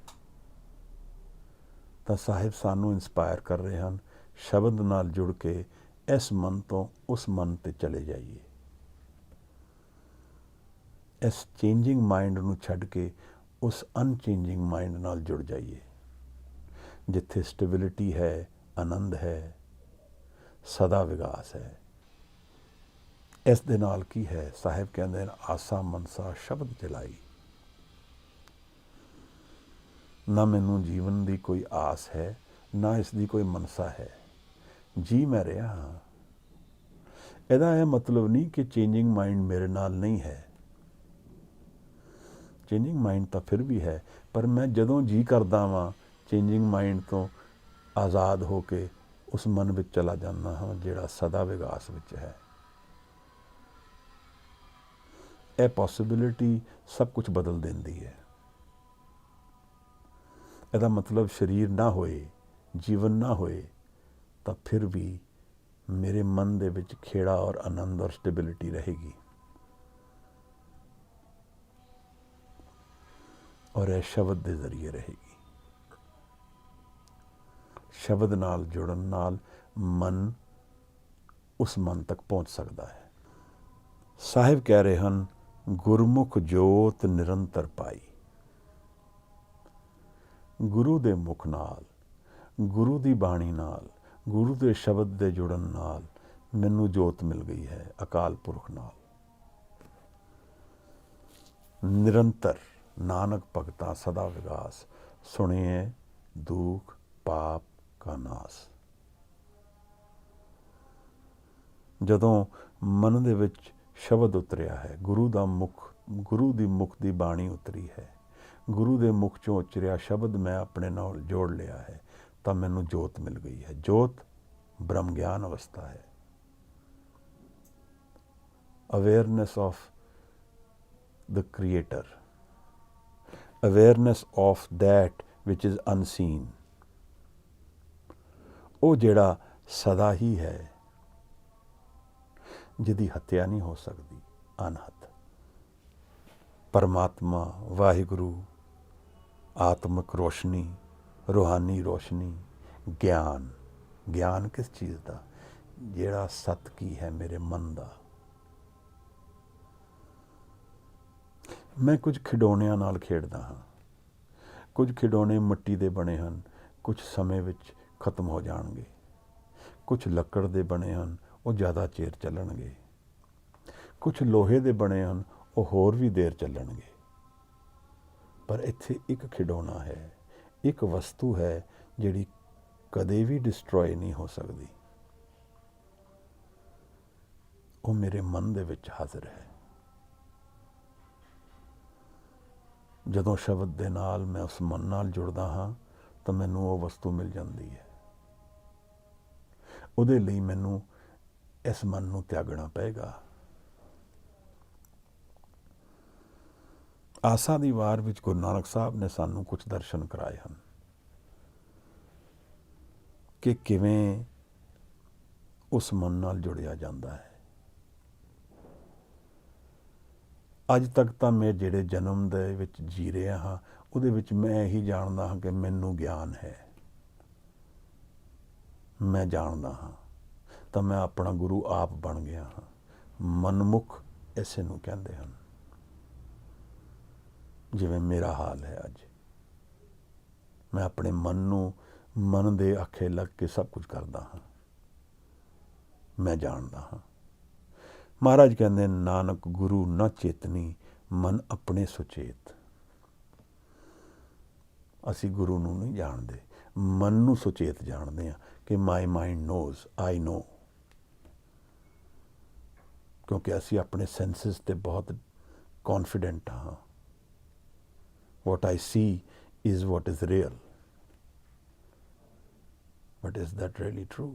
ਤਾਂ ਸਾਹਿਬ ਸਾਨੂੰ ਇੰਸਪਾਇਰ ਕਰ ਰਹੇ ਹਨ, ਸ਼ਬਦ ਨਾਲ ਜੁੜ ਕੇ ਇਸ ਮਨ ਤੋਂ ਉਸ ਮਨ ਤੇ ਚਲੇ ਜਾਈਏ, ਇਸ ਚੇਂਜਿੰਗ ਮਾਈਂਡ ਨੂੰ ਛੱਡ ਕੇ ਉਸ ਅਨਚੇਂਜਿੰਗ ਮਾਈਂਡ ਨਾਲ ਜੁੜ ਜਾਈਏ, ਜਿੱਥੇ ਸਟੇਬਿਲਿਟੀ ਹੈ, ਆਨੰਦ ਹੈ, ਸਦਾ ਵਿਕਾਸ ਹੈ। ਇਸ ਦੇ ਨਾਲ ਕੀ ਹੈ? ਸਾਹਿਬ ਕਹਿੰਦੇ ਨੇ, ਆਸਾ ਮਨਸਾ ਸ਼ਬਦ ਜਲਾਈ। ਨਾ ਮੈਨੂੰ ਜੀਵਨ ਦੀ ਕੋਈ ਆਸ ਹੈ, ਨਾ ਇਸ ਦੀ ਕੋਈ ਮਨਸਾ ਹੈ, ਜੀ ਮੈਂ ਰਿਹਾ ਹਾਂ। ਇਹਦਾ ਇਹ ਮਤਲਬ ਨਹੀਂ ਕਿ ਚੇਂਜਿੰਗ ਮਾਈਂਡ ਮੇਰੇ ਨਾਲ ਨਹੀਂ ਹੈ, ਚੇਂਜਿੰਗ ਮਾਈਂਡ ਤਾਂ ਫਿਰ ਵੀ ਹੈ, ਪਰ ਮੈਂ ਜਦੋਂ ਜੀ ਕਰਦਾ ਵਾਂ ਚੇਂਜਿੰਗ ਮਾਈਂਡ ਤੋਂ ਆਜ਼ਾਦ ਹੋ ਕੇ ਉਸ ਮਨ ਵਿੱਚ ਚਲਾ ਜਾਂਦਾ ਹਾਂ ਜਿਹੜਾ ਸਦਾ ਵਿਕਾਸ ਵਿੱਚ ਹੈ। ਇਹ ਪੋਸੀਬਿਲਿਟੀ ਸਭ ਕੁਝ ਬਦਲ ਦਿੰਦੀ ਹੈ। ਇਹਦਾ ਮਤਲਬ ਸਰੀਰ ਨਾ ਹੋਏ, ਜੀਵਨ ਨਾ ਹੋਏ, ਤਾਂ ਫਿਰ ਵੀ ਮੇਰੇ ਮਨ ਦੇ ਵਿੱਚ ਖੇੜਾ ਔਰ ਆਨੰਦ ਔਰ ਸਟੇਬਿਲਿਟੀ ਰਹੇਗੀ। ਔਰ ਇਹ ਸ਼ਬਦ ਦੇ ਜ਼ਰੀਏ ਰਹੇਗੀ। ਸ਼ਬਦ ਨਾਲ ਜੁੜਨ ਨਾਲ ਮਨ ਉਸ ਮਨ ਤੱਕ ਪਹੁੰਚ ਸਕਦਾ ਹੈ। ਸਾਹਿਬ ਕਹਿ ਰਹੇ ਹਨ, ਗੁਰਮੁਖ ਜੋਤ ਨਿਰੰਤਰ ਪਾਈ। ਗੁਰੂ ਦੇ ਮੁਖ ਨਾਲ, ਗੁਰੂ ਦੀ ਬਾਣੀ ਨਾਲ, ਗੁਰੂ ਦੇ ਸ਼ਬਦ ਦੇ ਜੁੜਨ ਨਾਲ ਮੈਨੂੰ ਜੋਤ ਮਿਲ ਗਈ ਹੈ, ਅਕਾਲ ਪੁਰਖ ਨਾਲ। ਨਿਰੰਤਰ ਨਾਨਕ ਭਗਤਾ ਸਦਾ ਵਿਗਾਸ, ਸੁਣੀਏ ਦੁਖ ਪਾਪ ਕਾ ਨਾਸ। ਜਦੋਂ ਮਨ ਦੇ ਵਿੱਚ ਸ਼ਬਦ ਉਤਰਿਆ ਹੈ, ਗੁਰੂ ਦਾ ਮੁਖ, ਗੁਰੂ ਦੀ ਮੁਖ ਦੀ ਬਾਣੀ ਉਤਰੀ ਹੈ, ਗੁਰੂ ਦੇ ਮੁਖ ਚੋਂ ਉਚਰਿਆ ਸ਼ਬਦ ਮੈਂ ਆਪਣੇ ਨਾਲ ਜੋੜ ਲਿਆ ਹੈ, ਤਾਂ ਮੈਨੂੰ ਜੋਤ ਮਿਲ ਗਈ ਹੈ। ਜੋਤ ਬ੍ਰਹਮ ਗਿਆਨ ਅਵਸਥਾ ਹੈ। Awareness of the creator, awareness of that which is unseen. ਉਹ ਜਿਹੜਾ ਸਦਾ ਹੀ ਹੈ, ਜਿਹਦੀ ਹੱਤਿਆ ਨਹੀਂ ਹੋ ਸਕਦੀ, ਅਨਹਦ। ਪਰਮਾਤਮਾ, ਵਾਹਿਗੁਰੂ, ਆਤਮਿਕ ਰੋਸ਼ਨੀ, ਰੂਹਾਨੀ ਰੋਸ਼ਨੀ, ਗਿਆਨ। ਗਿਆਨ ਕਿਸ ਚੀਜ਼ ਦਾ? ਜਿਹੜਾ ਸੱਤ ਕੀ ਹੈ ਮੇਰੇ ਮਨ ਦਾ। ਮੈਂ ਕੁਝ ਖਿਡੌਣਿਆਂ ਨਾਲ ਖੇਡਦਾ ਹਾਂ। ਕੁਝ ਖਿਡੌਣੇ ਮਿੱਟੀ ਦੇ ਬਣੇ ਹਨ, ਕੁਝ ਸਮੇਂ ਵਿੱਚ ਖਤਮ ਹੋ ਜਾਣਗੇ। ਕੁਝ ਲੱਕੜ ਦੇ ਬਣੇ ਹਨ, ਉਹ ਜ਼ਿਆਦਾ ਚਿਰ ਚੱਲਣਗੇ। ਕੁਝ ਲੋਹੇ ਦੇ ਬਣੇ ਹਨ, ਉਹ ਹੋਰ ਵੀ ਦੇਰ ਚੱਲਣਗੇ। ਪਰ ਇੱਥੇ ਇੱਕ ਖਿਡੌਣਾ ਹੈ, ਇੱਕ ਵਸਤੂ ਹੈ ਜਿਹੜੀ ਕਦੇ ਵੀ ਡਿਸਟਰੋਏ ਨਹੀਂ ਹੋ ਸਕਦੀ। ਉਹ ਮੇਰੇ ਮਨ ਦੇ ਵਿੱਚ ਹਾਜ਼ਰ ਹੈ। ਜਦੋਂ ਸ਼ਬਦ ਦੇ ਨਾਲ ਮੈਂ ਉਸ ਮਨ ਨਾਲ ਜੁੜਦਾ ਹਾਂ ਤਾਂ ਮੈਨੂੰ ਉਹ ਵਸਤੂ ਮਿਲ ਜਾਂਦੀ ਹੈ। ਉਹਦੇ ਲਈ ਮੈਨੂੰ ਇਸ ਮਨ ਨੂੰ ਤਿਆਗਣਾ ਪਏਗਾ। ਆਸਾ ਦੀ ਵਾਰ ਵਿੱਚ ਗੁਰੂ ਨਾਨਕ ਸਾਹਿਬ ਨੇ ਸਾਨੂੰ ਕੁਝ ਦਰਸ਼ਨ ਕਰਾਏ ਹਨ ਕਿ ਕਿਵੇਂ ਉਸ ਮਨ ਨਾਲ ਜੁੜਿਆ ਜਾਂਦਾ ਹੈ। ਅੱਜ ਤੱਕ ਤਾਂ ਮੈਂ ਜਿਹੜੇ ਜਨਮ ਦੇ ਵਿੱਚ ਜੀ ਰਿਹਾ ਹਾਂ, ਉਹਦੇ ਵਿੱਚ ਮੈਂ ਇਹੀ ਜਾਣਦਾ ਹਾਂ ਕਿ ਮੈਨੂੰ ਗਿਆਨ ਹੈ, ਮੈਂ ਜਾਣਦਾ ਹਾਂ, ਤਾਂ ਮੈਂ ਆਪਣਾ ਗੁਰੂ ਆਪ ਬਣ ਗਿਆ ਹਾਂ। ਮਨਮੁਖ ਇਸੇ ਨੂੰ ਕਹਿੰਦੇ ਹਨ। ਜਿਵੇਂ ਮੇਰਾ ਹਾਲ ਹੈ ਅੱਜ, ਮੈਂ ਆਪਣੇ ਮਨ ਨੂੰ ਮਨ ਦੇ ਆਖੇ ਲੱਗ ਕੇ ਸਭ ਕੁਝ ਕਰਦਾ ਹਾਂ, ਮੈਂ ਜਾਣਦਾ ਹਾਂ। ਮਹਾਰਾਜ ਕਹਿੰਦੇ, ਨਾਨਕ ਗੁਰੂ ਨਾ ਚੇਤਨੀ, ਮਨ ਆਪਣੇ ਸੁਚੇਤ। ਅਸੀਂ ਗੁਰੂ ਨੂੰ ਨਹੀਂ ਜਾਣਦੇ, ਮਨ ਨੂੰ ਸੁਚੇਤ ਜਾਣਦੇ ਹਾਂ ਕਿ ਮਾਈ ਮਾਈਂਡ ਨੋਜ਼, ਆਈ ਨੋ। ਕਿਉਂਕਿ ਅਸੀਂ ਆਪਣੇ ਸੈਂਸਿਸ ਤੇ ਬਹੁਤ ਕੌਨਫੀਡੈਂਟ ਹਾਂ। What I see is what is real. But is that really true?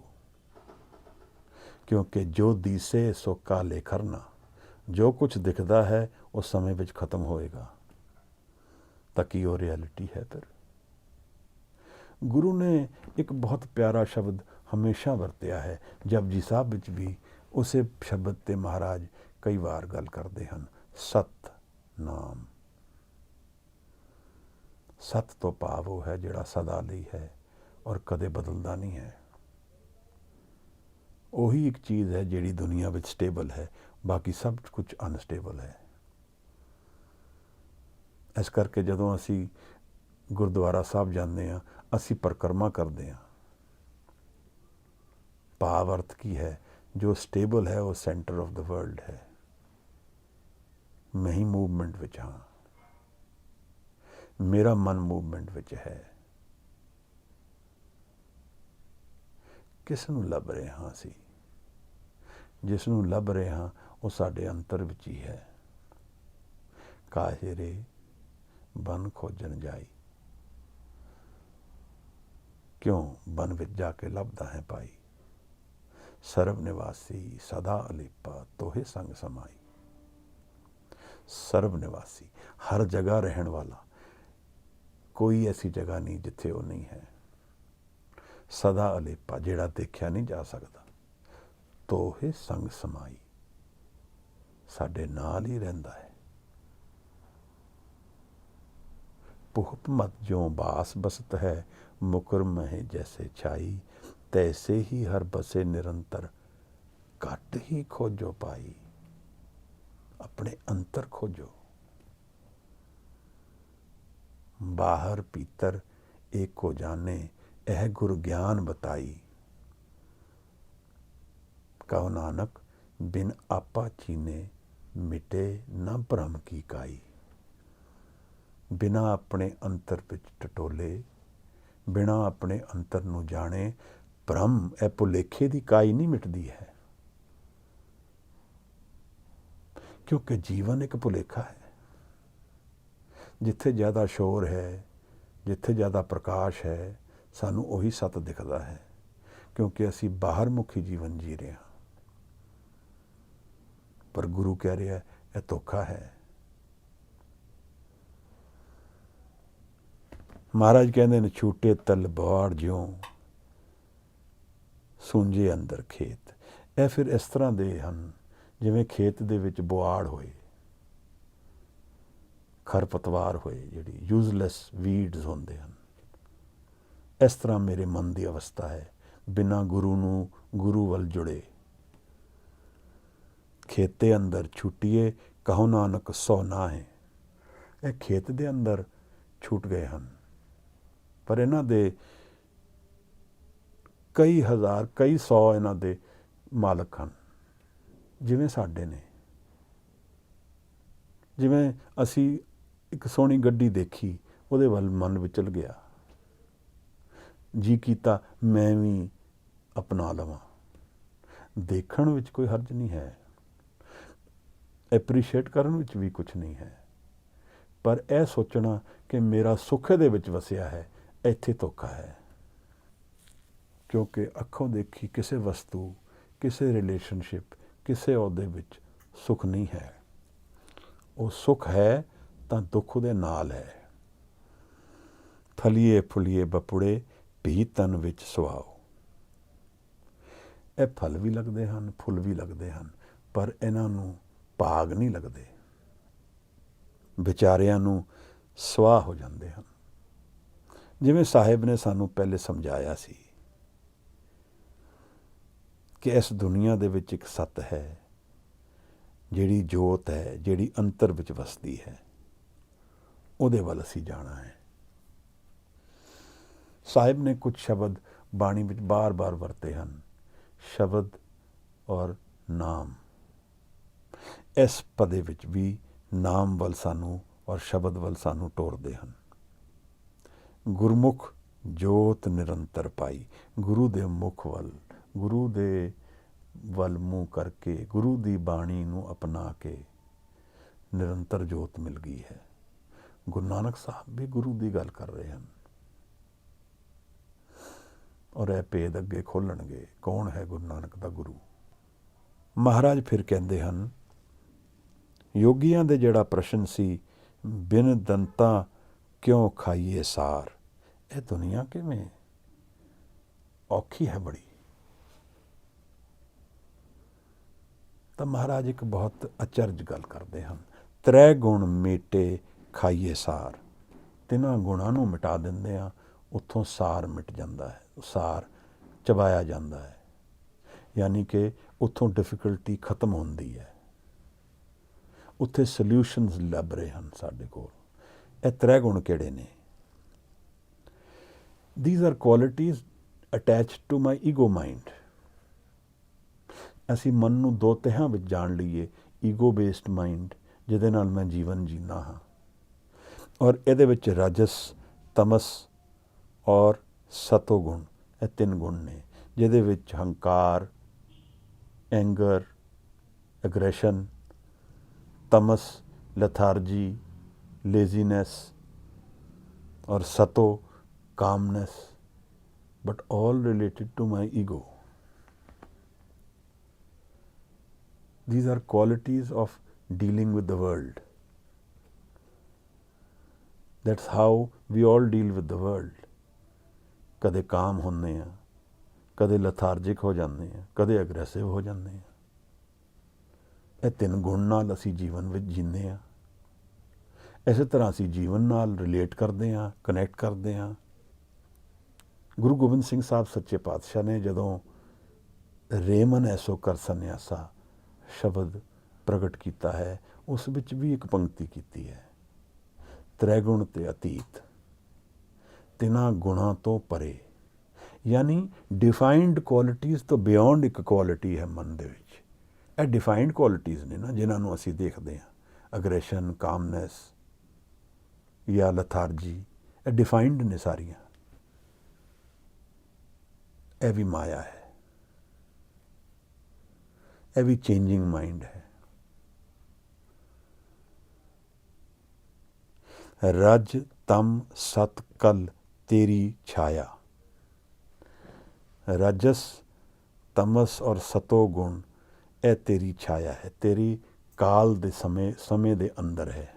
ਕਿਉਂਕਿ ਜੋ ਦੀਸੇ ਸੋ ਕਾਲੇ ਕਰਨਾ, ਜੋ ਕੁਝ ਦਿਖਦਾ ਹੈ ਉਹ ਸਮੇਂ ਵਿੱਚ ਖਤਮ ਹੋਏਗਾ। ਤਾਂ ਕੀ ਉਹ ਰਿਐਲਿਟੀ ਹੈ? ਫਿਰ ਗੁਰੂ ਨੇ ਇੱਕ ਬਹੁਤ ਪਿਆਰਾ ਸ਼ਬਦ ਹਮੇਸ਼ਾ ਵਰਤਿਆ ਹੈ। ਜਪਜੀ ਸਾਹਿਬ ਵਿੱਚ ਵੀ ਉਸੇ ਸ਼ਬਦ ਤੇ ਮਹਾਰਾਜ ਕਈ ਵਾਰ ਗੱਲ ਕਰਦੇ ਹਨ ਸਤ ਨਾਮ। ਸਤ ਤੋਂ ਭਾਵ ਉਹ ਹੈ ਜਿਹੜਾ ਸਦਾ ਲਈ ਹੈ ਔਰ ਕਦੇ ਬਦਲਦਾ ਨਹੀਂ ਹੈ। ਉਹੀ ਇੱਕ ਚੀਜ਼ ਹੈ ਜਿਹੜੀ ਦੁਨੀਆ ਵਿੱਚ ਸਟੇਬਲ ਹੈ, ਬਾਕੀ ਸਭ ਕੁਝ ਅਨਸਟੇਬਲ ਹੈ। ਇਸ ਕਰਕੇ ਜਦੋਂ ਅਸੀਂ ਗੁਰਦੁਆਰਾ ਸਾਹਿਬ ਜਾਂਦੇ ਹਾਂ, ਅਸੀਂ ਪਰਿਕਰਮਾ ਕਰਦੇ ਹਾਂ। ਭਾਵ ਅਰਥ ਕੀ ਹੈ? ਜੋ ਸਟੇਬਲ ਹੈ ਉਹ ਸੈਂਟਰ ਆਫ ਦ ਵਰਲਡ ਹੈ। ਮੈਂ ਹੀ ਮੂਵਮੈਂਟ ਵਿੱਚ ਹਾਂ, ਮੇਰਾ ਮਨ ਮੂਵਮੈਂਟ ਵਿੱਚ ਹੈ। ਕਿਸ ਨੂੰ ਲੱਭ ਰਹੇ ਹਾਂ ਅਸੀਂ? ਜਿਸ ਨੂੰ ਲੱਭ ਰਹੇ ਹਾਂ ਉਹ ਸਾਡੇ ਅੰਤਰ ਵਿੱਚ ਹੀ ਹੈ। ਕਾਹੇ ਰੇ ਬਨ ਖੋਜਣ ਜਾਈ, ਕਿਉਂ ਬਨ ਵਿੱਚ ਜਾ ਕੇ ਲੱਭਦਾ ਹੈ ਪਾਈ। ਸਰਬ ਨਿਵਾਸੀ ਸਦਾ ਅਲੇਪਾ ਤੋਹੇ ਸੰਗ ਸਮਾਈ। ਸਰਬ ਨਿਵਾਸੀ, ਹਰ ਜਗ੍ਹਾ ਰਹਿਣ ਵਾਲਾ, ਕੋਈ ਐਸੀ ਜਗ੍ਹਾ ਨਹੀਂ ਜਿੱਥੇ ਉਹ ਨਹੀਂ ਹੈ। ਸਦਾ ਅਲੇਪਾ, ਜਿਹੜਾ ਦੇਖਿਆ ਨਹੀਂ ਜਾ ਸਕਦਾ। ਤੋਹੇ ਸੰਗ ਸਮਾਈ, ਸਾਡੇ ਨਾਲ ਹੀ ਰਹਿੰਦਾ ਹੈ। ਪੁਹਤ ਮਤ ਜੋ ਬਾਸ ਬਸਤ ਹੈ, ਮੁਕਰ ਮਹਿ ਜੈਸੇ ਛਾਈ। ਤੈਸੇ ਹੀ ਹਰ ਬਸੇ ਨਿਰੰਤਰ, ਘੱਟ ਹੀ ਖੋਜੋ ਪਾਈ। ਆਪਣੇ ਅੰਤਰ ਖੋਜੋ। ਬਾਹਰ ਭੀਤਰ ਏਕੋ ਜਾਣੇ, ਇਹ ਗੁਰ ਗਿਆਨ ਬਤਾਈ। ਕਹੋ ਨਾਨਕ ਬਿਨ ਆਪਾ ਚੀਨੇ, ਮਿਟੇ ਨਾ ਭਰਮ ਕੀ ਕਾਈ। ਬਿਨਾਂ ਆਪਣੇ ਅੰਤਰ ਵਿੱਚ ਟਟੋਲੇ, ਬਿਨਾਂ ਆਪਣੇ ਅੰਤਰ ਨੂੰ ਜਾਣੇ, ਭਰਮ ਇਹ ਭੁਲੇਖੇ ਦੀ ਕਾਈ ਨਹੀਂ ਮਿਟਦੀ ਹੈ। ਕਿਉਂਕਿ ਜੀਵਨ ਇੱਕ ਭੁਲੇਖਾ ਹੈ। ਜਿੱਥੇ ਜ਼ਿਆਦਾ ਸ਼ੋਰ ਹੈ, ਜਿੱਥੇ ਜ਼ਿਆਦਾ ਪ੍ਰਕਾਸ਼ ਹੈ, ਸਾਨੂੰ ਉਹੀ ਸੱਤ ਦਿਖਦਾ ਹੈ, ਕਿਉਂਕਿ ਅਸੀਂ ਬਾਹਰ ਮੁਖੀ ਜੀਵਨ ਜੀ ਰਹੇ ਹਾਂ। ਪਰ ਗੁਰੂ ਕਹਿ ਰਿਹਾ ਇਹ ਧੋਖਾ ਹੈ। ਮਹਾਰਾਜ ਕਹਿੰਦੇ ਨੇ ਛੂਟੇ ਤਲਵਾਰ ਜਿਉਂ ਸੂੰਝੇ ਅੰਦਰ ਖੇਤ। ਇਹ ਫਿਰ ਇਸ ਤਰ੍ਹਾਂ ਦੇ ਹਨ ਜਿਵੇਂ ਖੇਤ ਦੇ ਵਿੱਚ ਬੁਆੜ ਹੋਏ, ਖਰਪਤਵਾਰ ਹੋਏ, ਜਿਹੜੀ ਯੂਜ਼ਲੈਸ ਵੀਡਸ ਹੁੰਦੇ ਹਨ। ਇਸ ਤਰ੍ਹਾਂ ਮੇਰੇ ਮਨ ਦੀ ਅਵਸਥਾ ਹੈ, ਬਿਨਾਂ ਗੁਰੂ ਨੂੰ ਗੁਰੂ ਵੱਲ ਜੁੜੇ। ਖੇਤੇ ਅੰਦਰ ਛੁੱਟੀਏ, ਕਹੋ ਨਾਨਕ ਸੋ ਨਾ ਹੈ। ਇਹ ਖੇਤ ਦੇ ਅੰਦਰ ਛੁੱਟ ਗਏ ਹਨ, ਪਰ ਇਹਨਾਂ ਦੇ ਕਈ ਹਜ਼ਾਰ, ਕਈ ਸੌ ਇਹਨਾਂ ਦੇ ਮਾਲਕ ਹਨ, ਜਿਵੇਂ ਸਾਡੇ ਨੇ। ਜਿਵੇਂ ਅਸੀਂ ਇੱਕ ਸੋਹਣੀ ਗੱਡੀ ਦੇਖੀ, ਉਹਦੇ ਵੱਲ ਮਨ ਵਿਚਲ ਗਿਆ, ਜੀ ਕੀਤਾ ਮੈਂ ਵੀ ਅਪਣਾ ਲਵਾਂ। ਦੇਖਣ ਵਿੱਚ ਕੋਈ ਹਰਜ ਨਹੀਂ ਹੈ, ਐਪਰੀਸ਼ੀਏਟ ਕਰਨ ਵਿੱਚ ਵੀ ਕੁਛ ਨਹੀਂ ਹੈ, ਪਰ ਇਹ ਸੋਚਣਾ ਕਿ ਮੇਰਾ ਸੁੱਖ ਦੇ ਵਿੱਚ ਵਸਿਆ ਹੈ, ਇੱਥੇ ਧੋਖਾ ਹੈ। ਕਿਉਂਕਿ ਅੱਖੋਂ ਦੇਖੀ ਕਿਸੇ ਵਸਤੂ, ਕਿਸੇ ਰਿਲੇਸ਼ਨਸ਼ਿਪ, ਕਿਸੇ ਅਹੁਦੇ ਵਿੱਚ ਸੁੱਖ ਨਹੀਂ ਹੈ। ਉਹ ਸੁੱਖ ਹੈ ਤਾਂ ਦੁੱਖ ਉਹਦੇ ਨਾਲ ਹੈ। ਫਲੀਏ ਫੁਲੀਏ ਬਪੁੜੇ, ਭੀ ਤਨ ਵਿੱਚ ਸੁਆਓ। ਇਹ ਫਲ ਵੀ ਲੱਗਦੇ ਹਨ, ਫੁੱਲ ਵੀ ਲੱਗਦੇ ਹਨ, ਪਰ ਇਹਨਾਂ ਨੂੰ ਭਾਗ ਨਹੀਂ ਲੱਗਦੇ। ਵਿਚਾਰਿਆਂ ਨੂੰ ਸਵਾਹ ਹੋ ਜਾਂਦੇ ਹਨ। ਜਿਵੇਂ ਸਾਹਿਬ ਨੇ ਸਾਨੂੰ ਪਹਿਲੇ ਸਮਝਾਇਆ ਸੀ ਕਿ ਇਸ ਦੁਨੀਆ ਦੇ ਵਿੱਚ ਇੱਕ ਸੱਤ ਹੈ, ਜਿਹੜੀ ਜੋਤ ਹੈ, ਜਿਹੜੀ ਅੰਤਰ ਵਿੱਚ ਵਸਦੀ ਹੈ। ਉਹਦੇ ਵੱਲ ਅਸੀਂ ਜਾਣਾ ਹੈ। ਸਾਹਿਬ ਨੇ ਕੁਝ ਸ਼ਬਦ ਬਾਣੀ ਵਿੱਚ ਬਾਰ-ਬਾਰ ਵਰਤੇ ਹਨ, ਸ਼ਬਦ ਔਰ ਨਾਮ। ਇਸ ਪਦੇ ਵਿੱਚ ਵੀ ਨਾਮ ਵੱਲ ਸਾਨੂੰ ਔਰ ਸ਼ਬਦ ਵੱਲ ਸਾਨੂੰ ਟੋਰਦੇ ਹਨ। ਗੁਰਮੁਖ ਜੋਤ ਨਿਰੰਤਰ ਪਾਈ। ਗੁਰੂ ਦੇ ਮੁਖ ਵੱਲ, ਗੁਰੂ ਦੇ ਵੱਲ ਮੂੰਹ ਕਰਕੇ, ਗੁਰੂ ਦੀ ਬਾਣੀ ਨੂੰ ਅਪਣਾ ਕੇ ਨਿਰੰਤਰ ਜੋਤ ਮਿਲ ਗਈ ਹੈ। ਗੁਰੂ ਨਾਨਕ ਸਾਹਿਬ ਵੀ ਗੁਰੂ ਦੀ ਗੱਲ ਕਰ ਰਹੇ ਹਨ, ਔਰ ਇਹ ਭੇਦ ਅੱਗੇ ਖੋਲਣਗੇ ਕੌਣ ਹੈ ਗੁਰੂ ਨਾਨਕ ਦਾ ਗੁਰੂ। ਮਹਾਰਾਜ ਫਿਰ ਕਹਿੰਦੇ ਹਨ, ਯੋਗੀਆਂ ਦੇ ਜਿਹੜਾ ਪ੍ਰਸ਼ਨ ਸੀ, ਬਿਨ ਦੰਤਾਂ ਕਿਉਂ ਖਾਈਏ ਸਾਰ। ਇਹ ਦੁਨੀਆ ਕਿਵੇਂ ਔਖੀ ਹੈ ਬੜੀ। ਤਾਂ ਮਹਾਰਾਜ ਇੱਕ ਬਹੁਤ ਅਚਰਜ ਗੱਲ ਕਰਦੇ ਹਨ। ਤ੍ਰੈ ਗੁਣ ਮੇਟੇ ਖਾਈਏ ਸਾਰ। ਤਿੰਨਾਂ ਗੁਣਾਂ ਨੂੰ ਮਿਟਾ ਦਿੰਦੇ ਆ, ਉੱਥੋਂ ਸਾਰ ਮਿਟ ਜਾਂਦਾ ਹੈ, ਸਾਰ ਚਬਾਇਆ ਜਾਂਦਾ ਹੈ, ਯਾਨੀ ਕਿ ਉੱਥੋਂ ਡਿਫਿਕਲਟੀ ਖਤਮ ਹੁੰਦੀ ਹੈ, ਉੱਥੇ ਸੋਲਿਊਸ਼ਨਸ ਲੱਭ ਰਹੇ ਹਨ ਸਾਡੇ ਕੋਲ। ਇਹ ਤ੍ਰੈ ਗੁਣ ਕਿਹੜੇ ਨੇ? These are qualities attached to my ego mind। ਅਸੀਂ ਮਨ ਨੂੰ ਦੋ ਤਿਹਾਂ ਵਿੱਚ ਜਾਣ ਲਈਏ, ਈਗੋ ਬੇਸਡ ਮਾਈਂਡ ਜਿਹਦੇ ਨਾਲ ਮੈਂ ਜੀਵਨ ਜੀਣਾ ਹਾਂ, ਔਰ ਇਹਦੇ ਵਿੱਚ ਰਜਸ, ਤਮਸ ਔਰ ਸਤੋ ਗੁਣ, ਇਹ ਤਿੰਨ ਗੁਣ ਨੇ ਜਿਹਦੇ ਵਿੱਚ ਹੰਕਾਰ, ਐਂਗਰ, ਐਗਰੈਸ਼ਨ, ਤਮਸ, ਲੈਥਾਰਜੀ, ਲੇਜ਼ੀਨੈਸ, ਔਰ ਸਤੋ, calmness, but all related to my ego। These are qualities of dealing with the world। That's how we all deal with the world। ਕਦੇ ਕਾਮ ਹੁੰਦੇ ਆ, ਕਦੇ ਲਥਾਰਜਿਕ ਹੋ ਜਾਂਦੇ ਆ, ਕਦੇ ਅਗਰੈਸਿਵ ਹੋ ਜਾਂਦੇ ਆ। ਇਹ ਤਿੰਨ ਗੁਣ ਨਾਲ ਅਸੀਂ ਜੀਵਨ ਵਿੱਚ ਜੀਂਦੇ ਆ। ਇਸੇ ਤਰ੍ਹਾਂ ਅਸੀਂ ਜੀਵਨ ਨਾਲ ਰਿਲੇਟ ਕਰਦੇ ਹਾਂ, ਕਨੈਕਟ ਕਰਦੇ ਹਾਂ। ਗੁਰੂ ਗੋਬਿੰਦ ਸਿੰਘ ਸਾਹਿਬ ਸੱਚੇ ਪਾਤਸ਼ਾਹ ਨੇ ਜਦੋਂ ਰੇਮਨ ਐਸੋ ਕਰ ਸੰਨਿਆਸਾ ਸ਼ਬਦ ਪ੍ਰਗਟ ਕੀਤਾ ਹੈ, ਉਸ ਵਿੱਚ ਵੀ ਇੱਕ ਪੰਕਤੀ ਕੀਤੀ ਹੈ, ਤ੍ਰੈਗੁਣ ਤੇ ਅਤੀਤ, ਤਿੰਨਾਂ ਗੁਣਾਂ ਤੋਂ ਪਰੇ, ਯਾਨੀ ਡਿਫਾਈਨਡ ਕੁਆਲਿਟੀਜ਼ ਤੋਂ ਬਿਯੋਂਡ ਇੱਕ ਕੁਆਲਿਟੀ ਹੈ ਮਨ ਦੇ ਵਿੱਚ। ਇਹ ਡਿਫਾਈਨਡ ਕੁਆਲਿਟੀਜ਼ ਨੇ ਨਾ ਜਿਨ੍ਹਾਂ ਨੂੰ ਅਸੀਂ ਦੇਖਦੇ ਹਾਂ, ਅਗਰੈਸ਼ਨ, ਕਾਮਨੈਸ ਜਾਂ ਲਥਾਰਜੀ, ਇਹ ਡਿਫਾਈਨਡ ਨੇ ਸਾਰੀਆਂ। ਇਹ ਵੀ ਮਾਇਆ ਹੈ, ਇਹ ਵੀ ਚੇਂਜਿੰਗ ਮਾਈਂਡ ਹੈ। ਰਜ ਤਮ ਸਤ ਕਲ ਤੇਰੀ ਛਾਇਆ। ਰਜਸ, ਤਮਸ ਔਰ ਸਤੋ ਗੁਣ ਇਹ ਤੇਰੀ ਛਾਇਆ ਹੈ, ਤੇਰੀ ਕਾਲ ਦੇ ਸਮੇਂ ਦੇ ਅੰਦਰ ਹੈ।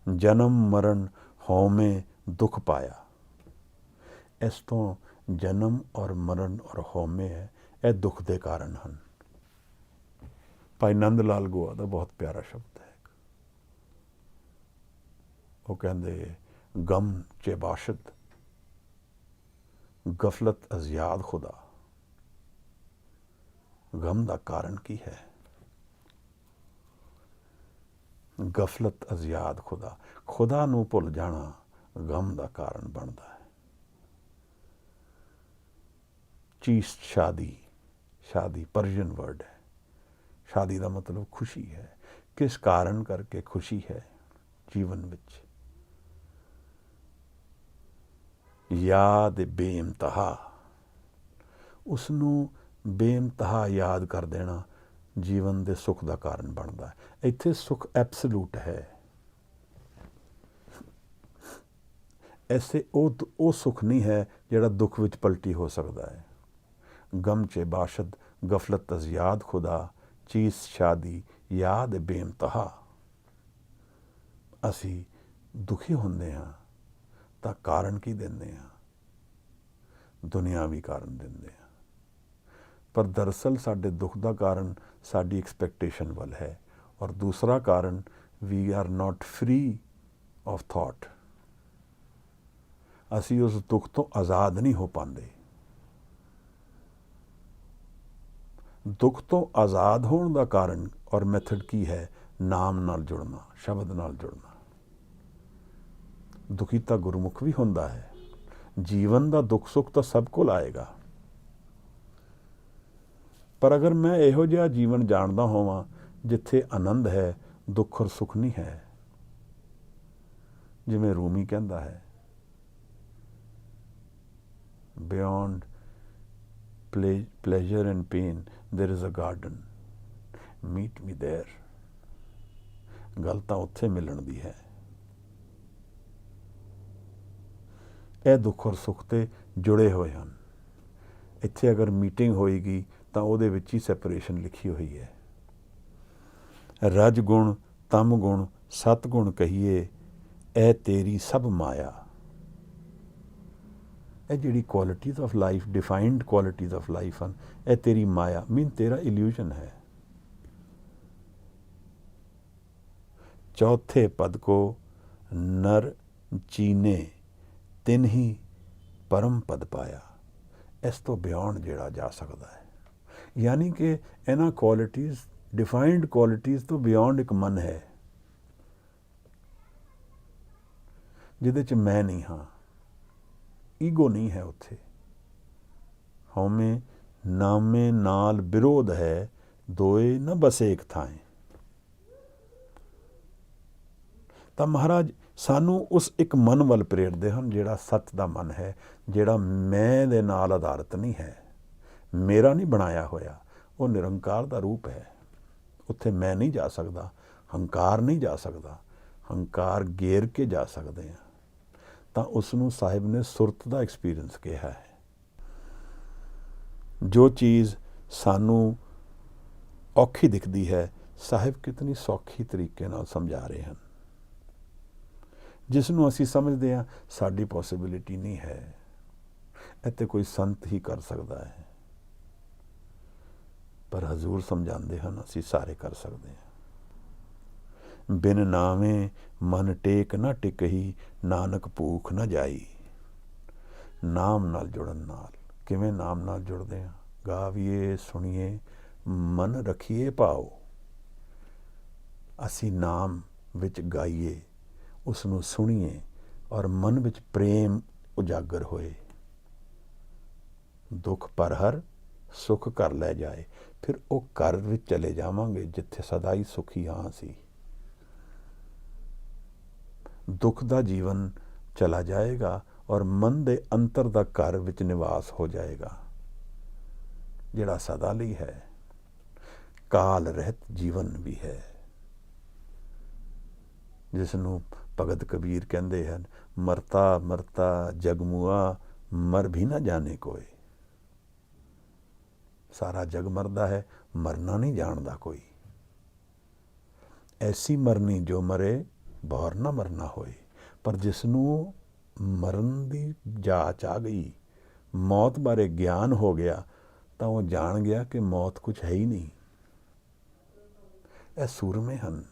ਜਨਮ ਮਰਨ ਹਉਮੈ ਦੁੱਖ ਪਾਇਆ। ਇਸ ਤੋਂ ਜਨਮ ਔਰ ਮਰਨ ਔਰ ਹਉਮੈ ਹੈ, ਇਹ ਦੁੱਖ ਦੇ ਕਾਰਨ ਹਨ। ਭਾਈ ਨੰਦ ਲਾਲ ਗੋਆ ਦਾ ਬਹੁਤ ਪਿਆਰਾ ਸ਼ਬਦ ਹੈ। ਉਹ ਕਹਿੰਦੇ, ਗਮ ਚੇ ਬਾਸ਼ਦ ਗਫਲਤ ਅਜ਼ ਯਾਦ ਖੁਦਾ। ਗਮ ਦਾ ਕਾਰਨ ਕੀ ਹੈ? ਗਫਲਤ ਅਜ਼ ਯਾਦ ਖੁਦਾ, ਖੁਦਾ ਨੂੰ ਭੁੱਲ ਜਾਣਾ ਗਮ ਦਾ ਕਾਰਨ ਬਣਦਾ ਹੈ। ਚੀਸ ਸ਼ਾਦੀ, ਸ਼ਾਦੀ ਪਰਸ਼ੀਅਨ ਵਰਡ ਹੈ। ਸ਼ਾਦੀ ਦਾ ਮਤਲਬ ਖੁਸ਼ੀ ਹੈ। ਕਿਸ ਕਾਰਨ ਕਰਕੇ ਖੁਸ਼ੀ ਹੈ ਜੀਵਨ ਵਿੱਚ? ਯਾਦ ਬੇਇੰਤਹਾ, ਉਸ ਨੂੰ ਬੇਇੰਤਹਾ ਯਾਦ ਕਰ ਦੇਣਾ ਜੀਵਨ ਦੇ ਸੁੱਖ ਦਾ ਕਾਰਨ ਬਣਦਾ ਹੈ। ਇੱਥੇ ਸੁੱਖ ਐਬਸਲੂਟ ਹੈ। ਐਸੇ ਉਹ ਸੁੱਖ ਨਹੀਂ ਹੈ ਜਿਹੜਾ ਦੁੱਖ ਵਿੱਚ ਪਲਟੀ ਹੋ ਸਕਦਾ ਹੈ। ਗਮ ਚੇ ਬਾਸ਼ਦ ਗਫਲਤ ਅਜ਼ ਯਾਦ ਖੁਦਾ, ਚੀਸ ਸ਼ਾਦੀ ਯਾਦ ਬੇਇੰਤਹਾ। ਅਸੀਂ ਦੁਖੀ ਹੁੰਦੇ ਹਾਂ ਤਾਂ ਕਾਰਨ ਕੀ ਦਿੰਦੇ ਹਾਂ? ਦੁਨਿਆਵੀ ਕਾਰਨ ਦਿੰਦੇ ਹਾਂ। ਪਰ ਦਰਅਸਲ ਸਾਡੇ ਦੁੱਖ ਦਾ ਕਾਰਨ ਸਾਡੀ ਐਕਸਪੈਕਟੇਸ਼ਨ ਵੱਲ ਹੈ, ਔਰ ਦੂਸਰਾ ਕਾਰਨ we are not free of thought. ਅਸੀਂ ਉਸ ਦੁੱਖ ਤੋਂ ਆਜ਼ਾਦ ਨਹੀਂ ਹੋ ਪਾਉਂਦੇ। ਦੁੱਖ ਤੋਂ ਆਜ਼ਾਦ ਹੋਣ ਦਾ ਕਾਰਨ ਔਰ ਮੈਥਡ ਕੀ ਹੈ? ਨਾਮ ਨਾਲ ਜੁੜਨਾ, ਸ਼ਬਦ ਨਾਲ ਜੁੜਨਾ। ਦੁਖੀ ਤਾਂ ਗੁਰਮੁਖ ਵੀ ਹੁੰਦਾ ਹੈ। ਜੀਵਨ ਦਾ ਦੁੱਖ ਸੁੱਖ ਤਾਂ ਸਭ ਕੋਲ ਆਏਗਾ, ਪਰ ਅਗਰ ਮੈਂ ਇਹੋ ਜਿਹਾ ਜੀਵਨ ਜਾਣਦਾ ਹੋਵਾਂ ਜਿੱਥੇ ਆਨੰਦ ਹੈ, ਦੁੱਖ ਔਰ ਸੁੱਖ ਨਹੀਂ ਹੈ। ਜਿਵੇਂ ਰੂਮੀ ਕਹਿੰਦਾ ਹੈ, beyond pleasure and pain there is a garden, meet me there। ਗੱਲ ਤਾਂ ਉੱਥੇ ਮਿਲਣ ਦੀ ਹੈ। ਇਹ ਦੁੱਖ ਔਰ ਸੁੱਖ ਤੇ ਜੁੜੇ ਹੋਏ ਹਨ। ਇੱਥੇ ਅਗਰ ਮੀਟਿੰਗ ਹੋਏਗੀ ਤਾਂ ਉਹਦੇ ਵਿੱਚ ਹੀ ਸੈਪਰੇਸ਼ਨ ਲਿਖੀ ਹੋਈ ਹੈ। ਰਜ ਗੁਣ, ਤਮ ਗੁਣ, ਸਤ ਗੁਣ ਕਹੀਏ, ਇਹ ਤੇਰੀ ਸਭ ਮਾਇਆ। ਇਹ ਜਿਹੜੀ qualities of life, defined qualities of life ਹਨ, ਇਹ ਤੇਰੀ ਮਾਇਆ, ਮੀਨ ਤੇਰਾ ਇਲਿਊਜ਼ਨ ਹੈ। चौथे पद को नर चीने तिन ही परम पद पाया। इस तो बियॉन्ड जिहड़ा जा सकता है, यानी कि इन्हां क्वालिटीज़, डिफाइंड क्वालिटीज़ तो बियॉन्ड एक मन है जिहदे च मैं नहीं हाँ, ईगो नहीं है उत्थे। हौमे नामे नाल विरोध है, दोए न बसे एक थाएं। ਤਾਂ ਮਹਾਰਾਜ ਸਾਨੂੰ ਉਸ ਇੱਕ ਮਨ ਵੱਲ ਪ੍ਰੇਰਦੇ ਹਨ ਜਿਹੜਾ ਸੱਚ ਦਾ ਮਨ ਹੈ, ਜਿਹੜਾ ਮੈਂ ਦੇ ਨਾਲ ਆਧਾਰਿਤ ਨਹੀਂ ਹੈ, ਮੇਰਾ ਨਹੀਂ ਬਣਾਇਆ ਹੋਇਆ। ਉਹ ਨਿਰੰਕਾਰ ਦਾ ਰੂਪ ਹੈ। ਉੱਥੇ ਮੈਂ ਨਹੀਂ ਜਾ ਸਕਦਾ, ਹੰਕਾਰ ਨਹੀਂ ਜਾ ਸਕਦਾ। ਹੰਕਾਰ ਗੇਰ ਕੇ ਜਾ ਸਕਦੇ ਹਾਂ। ਤਾਂ ਉਸ ਨੂੰ ਸਾਹਿਬ ਨੇ ਸੁਰਤ ਦਾ ਐਕਸਪੀਰੀਅੰਸ ਕਿਹਾ ਹੈ। ਜੋ ਚੀਜ਼ ਸਾਨੂੰ ਔਖੀ ਦਿਖਦੀ ਹੈ, ਸਾਹਿਬ ਕਿਤਨੀ ਸੌਖੀ ਤਰੀਕੇ ਨਾਲ ਸਮਝਾ ਰਹੇ ਹਨ। ਜਿਸ ਨੂੰ ਅਸੀਂ ਸਮਝਦੇ ਹਾਂ ਸਾਡੀ ਪੋਸੀਬਿਲਿਟੀ ਨਹੀਂ ਹੈ, ਇੱਥੇ ਕੋਈ ਸੰਤ ਹੀ ਕਰ ਸਕਦਾ ਹੈ, ਪਰ ਹਜ਼ੂਰ ਸਮਝਾਉਂਦੇ ਹਨ ਅਸੀਂ ਸਾਰੇ ਕਰ ਸਕਦੇ ਹਾਂ। ਬਿਨ ਨਾਵੇਂ ਮਨ ਟੇਕ ਨਾ ਟਿਕਹੀ, ਨਾਨਕ ਭੂਖ ਨਾ ਜਾਈ। ਨਾਮ ਨਾਲ ਜੁੜਨ ਨਾਲ, ਕਿਵੇਂ ਨਾਮ ਨਾਲ ਜੁੜਦੇ ਹਾਂ? ਗਾਵੀਏ ਸੁਣੀਏ ਮਨ ਰੱਖੀਏ ਭਾਓ। ਅਸੀਂ ਨਾਮ ਵਿੱਚ ਗਾਈਏ, ਉਸ ਨੂੰ ਸੁਣੀਏ ਔਰ ਮਨ ਵਿੱਚ ਪ੍ਰੇਮ ਉਜਾਗਰ ਹੋਏ। ਦੁੱਖ ਪਰ ਹਰ ਸੁੱਖ ਕਰ ਲੈ ਜਾਏ। ਫਿਰ ਉਹ ਘਰ ਵਿੱਚ ਚਲੇ ਜਾਵਾਂਗੇ ਜਿੱਥੇ ਸਦਾ ਹੀ ਸੁਖੀ ਹਾਂ ਅਸੀਂ। ਦੁੱਖ ਦਾ ਜੀਵਨ ਚਲਾ ਜਾਏਗਾ ਔਰ ਮਨ ਦੇ ਅੰਤਰ ਦਾ ਘਰ ਵਿੱਚ ਨਿਵਾਸ ਹੋ ਜਾਏਗਾ, ਜਿਹੜਾ ਸਦਾ ਲਈ ਹੈ। ਕਾਲ ਰਹਿਤ ਜੀਵਨ ਵੀ ਹੈ, ਜਿਸ ਨੂੰ ਭਗਤ ਕਬੀਰ ਕਹਿੰਦੇ ਹਨ, ਮਰਤਾ ਮਰਤਾ ਜਗਮੂਆ, ਮਰ ਵੀ ਨਾ ਜਾਣੇ ਕੋਏ। ਸਾਰਾ ਜਗ ਮਰਦਾ ਹੈ, ਮਰਨਾ ਨਹੀਂ ਜਾਣਦਾ ਕੋਈ। ਐਸੀ ਮਰਨੀ ਜੋ ਮਰੇ ਬੌਰ ਨਾ ਮਰਨਾ ਹੋਏ। ਪਰ ਜਿਸ ਨੂੰ ਮਰਨ ਦੀ ਜਾਚ ਆ ਗਈ, ਮੌਤ ਬਾਰੇ ਗਿਆਨ ਹੋ ਗਿਆ, ਤਾਂ ਉਹ ਜਾਣ ਗਿਆ ਕਿ ਮੌਤ ਕੁਛ ਹੈ ਹੀ ਨਹੀਂ। ਇਹ ਸੂਰਮੇ ਹਨ